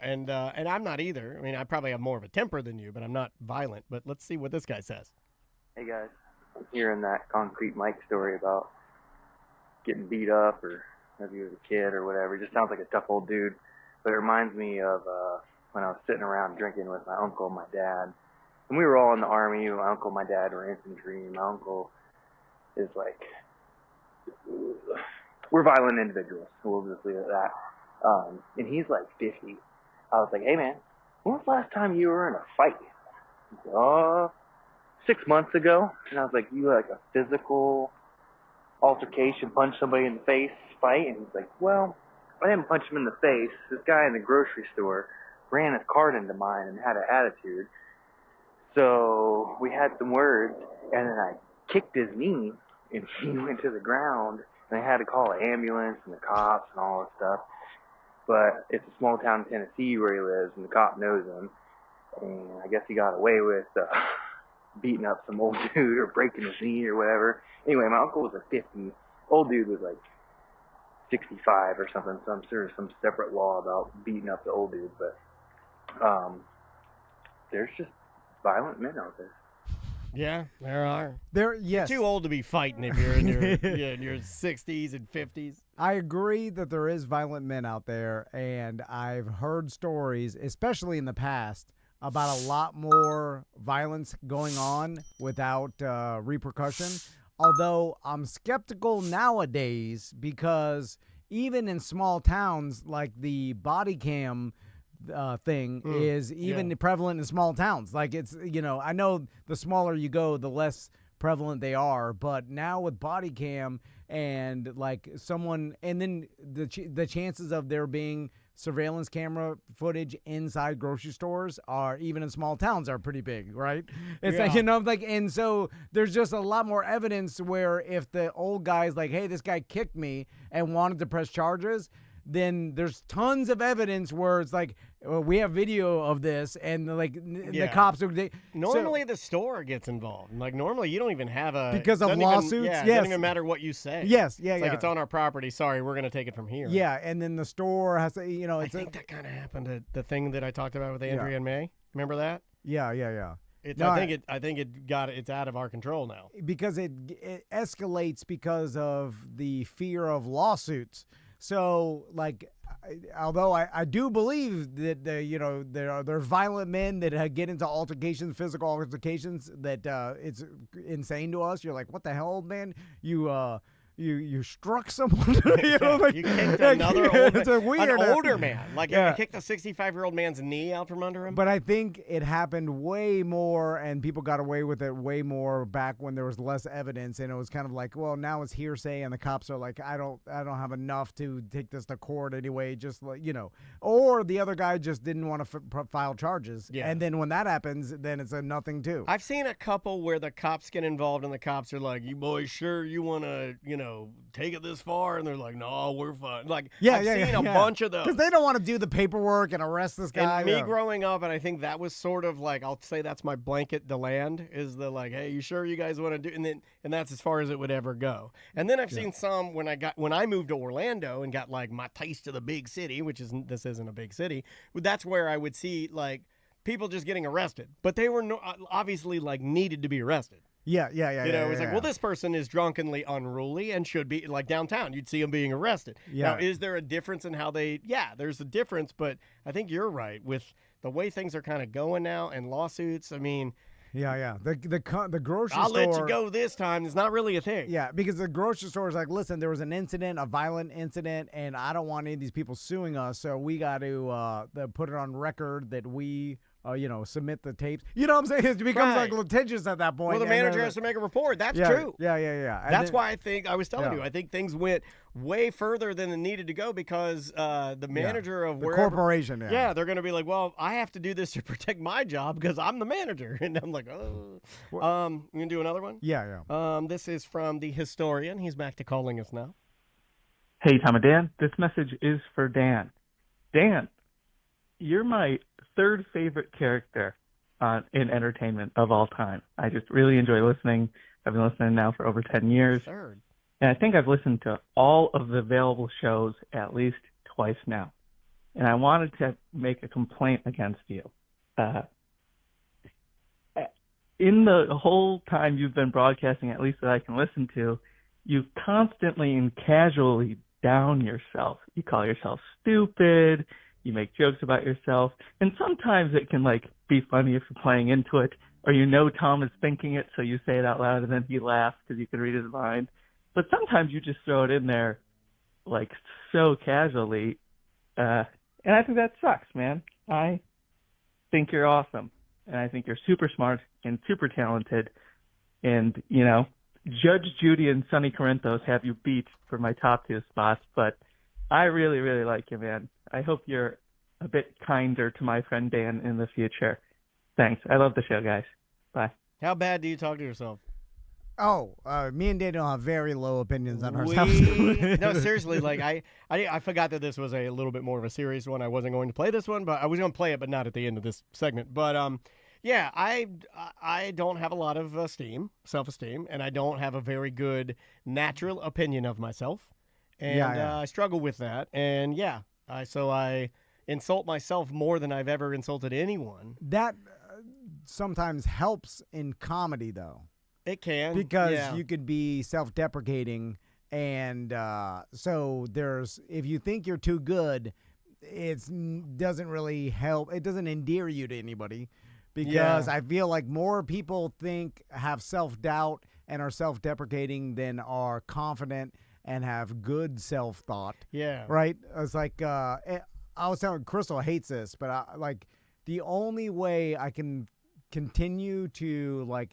and I'm not either. I mean, I probably have more of a temper than you, but I'm not violent. But let's see what this guy says. Hey guys, I'm hearing that Concrete Mike story about getting beat up, or maybe he was a kid or whatever. He just sounds like a tough old dude. But it reminds me of when I was sitting around drinking with my uncle and my dad, and we were all in the Army. My uncle and my dad were infantry. My uncle is like, we're violent individuals, so we'll just leave it at that. And he's like 50. I was like, hey man, when was the last time you were in a fight? He said, 6 months ago. And I was like, you had like a physical altercation, punch somebody in the face fight? And he's like, well, I didn't punch him in the face. This guy in the grocery store ran his cart into mine and had an attitude. So we had some words, and then I kicked his knee, and he went to the ground, and I had to call an ambulance and the cops and all this stuff. But it's a small town in Tennessee where he lives, and the cop knows him. And I guess he got away with beating up some old dude or breaking his knee or whatever. Anyway, my uncle was a 50. Old dude was like 65 or something. So I'm sure there's some separate law about beating up the old dude. But there's just violent men out there. Yeah, there are. Yes. You're too old to be fighting if you're in your 60s and 50s. I agree that there is violent men out there, and I've heard stories, especially in the past, about a lot more violence going on without repercussion. Although I'm skeptical nowadays, because even in small towns, like the body cam thing is even prevalent in small towns. Like, it's, I know the smaller you go, the less prevalent they are, but now with body cam and like someone, and then the chances of there being surveillance camera footage inside grocery stores are, even in small towns, are pretty big, right? It's like, and so there's just a lot more evidence where if the old guy's like, hey, this guy kicked me, and wanted to press charges, then there's tons of evidence where it's like, we have video of this, and the cops are. Normally the store gets involved. Like, normally you don't even have a, because of lawsuits. It doesn't even matter what you say. Yes, Like, it's on our property. Sorry, we're going to take it from here. Yeah, and then the store has to. I think that kind of happened to the thing that I talked about with Andrea and May. Remember that? Yeah. I think it's out of our control now, because it escalates because of the fear of lawsuits. So, like, although I do believe that there are violent men that get into altercations, physical altercations, that it's insane to us. You're like, what the hell, old man? You struck someone. You kicked another older man. Like, you kicked a 65-year-old man's knee out from under him. But I think it happened way more, and people got away with it way more back when there was less evidence, and it was kind of like, well, now it's hearsay, and the cops are like, I don't have enough to take this to court anyway. Just like, or the other guy just didn't want to file charges, and then when that happens, then it's a nothing too. I've seen a couple where the cops get involved, and the cops are like, you boys sure you want to, take it this far, and they're like, no, we're fine. Like, I've seen a bunch of those. Because they don't want to do the paperwork and arrest this guy. And me growing up, and I think that was sort of like, I'll say that's my blanket to land, is the like, hey, you sure you guys want to do, and that's as far as it would ever go. And then I've seen some when I moved to Orlando and got like my taste of the big city, which this isn't a big city, but that's where I would see like people just getting arrested, but they were obviously like needed to be arrested. Yeah. It was like, well, this person is drunkenly unruly and should be, like downtown, you'd see them being arrested. Yeah. Now, is there a difference in how they, there's a difference, but I think you're right with the way things are kind of going now and lawsuits. I mean, the grocery store. I'll let you go this time. It's not really a thing. Yeah, because the grocery store is like, listen, there was an incident, a violent incident, and I don't want any of these people suing us, so we got to put it on record that we submit the tapes. You know what I'm saying? It becomes like litigious at that point. Well, the manager has to make a report. That's true. Yeah. And that's why I think, I was telling you, I think things went way further than it needed to go because the manager of the wherever. corporation, they're going to be like, well, I have to do this to protect my job because I'm the manager. And I'm like, oh. You going to do another one? Yeah. This is from the historian. He's back to calling us now. Hey, Tom and Dan. This message is for Dan. Dan, you're my third favorite character in entertainment of all time. I just really enjoy listening. I've been listening now for over 10 years. Third. And I think I've listened to all of the available shows at least twice now. And I wanted to make a complaint against you. In the whole time you've been broadcasting, at least that I can listen to, you constantly and casually down yourself. You call yourself stupid. You make jokes about yourself. And sometimes it can be funny if you're playing into it, or Tom is thinking it, so you say it out loud and then he laughs because you can read his mind. But sometimes you just throw it in there so casually. And I think that sucks, man. I think you're awesome. And I think you're super smart and super talented. And, Judge Judy and Sonny Corinthos have you beat for my top 2 spots. But I really, really like you, man. I hope you're a bit kinder to my friend Dan in the future. Thanks. I love the show, guys. Bye. How bad do you talk to yourself? Oh, me and Daniel have very low opinions on ourselves. No, seriously, I forgot that this was a little bit more of a serious one. I wasn't going to play this one, but I was going to play it, but not at the end of this segment. But I don't have a lot of self-esteem, and I don't have a very good natural opinion of myself, and I struggle with that. And so I insult myself more than I've ever insulted anyone. That sometimes helps in comedy, though. It can. Because you could be self-deprecating, and so if you think you're too good, it doesn't really help. It doesn't endear you to anybody, because I feel like more people have self-doubt and are self-deprecating than are confident and have good self-thought. Yeah. Right? It's like, I was telling Crystal hates this, but the only way I can continue to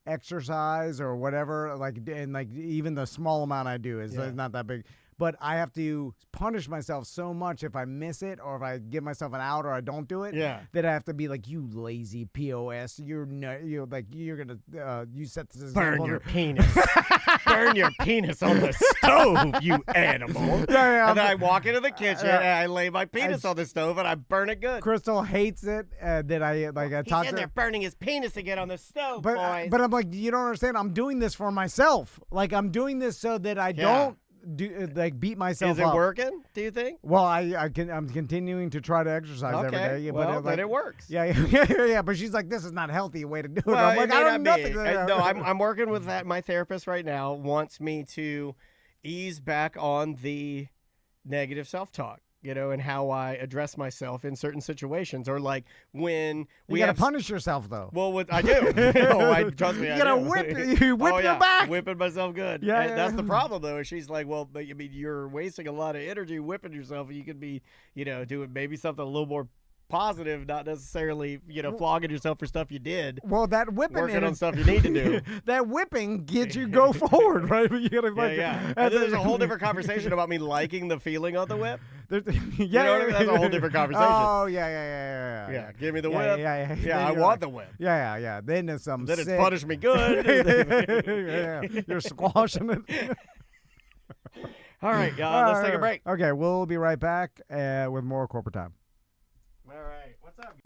exercise or whatever, and even the small amount I do is not that big, but I have to punish myself so much if I miss it, or if I give myself an out, or I don't do it, that I have to be like, you lazy POS, you set this burn your penis. Burn your penis on the stove, you animal. And then I walk into the kitchen and I lay my penis on the stove and I burn it good. Crystal hates it that I He's in there burning his penis again on the stove, boys. But I'm like, you don't understand. I'm doing this for myself. I'm doing this so that I don't beat myself up. Is it working, do you think? Well, I'm continuing to try to exercise every day. Well, then it works. Yeah. But she's like, this is not a healthy way to do it. Well, I'm like, I don't know nothing. No, I'm working with that. My therapist right now wants me to ease back on the negative self-talk, and how I address myself in certain situations, or when you gotta punish yourself though. Well, I do. Trust me, you gotta whip your back. Whipping myself good. Yeah, that's the problem though. She's like, well, but you're wasting a lot of energy whipping yourself. You could be, doing maybe something a little more positive, not necessarily, flogging yourself for stuff you did. Well, that whipping working on stuff you need to do. That whipping gets you go forward, right? You gotta And there's a whole different conversation about me liking the feeling of the whip. That's a whole different conversation. Oh yeah. Give me the whip. Yeah. I want the whip. Yeah. Then it's Then it's punish me good. You're squashing it. All right, let's take a break. Okay, we'll be right back with more corporate time. All right, what's up?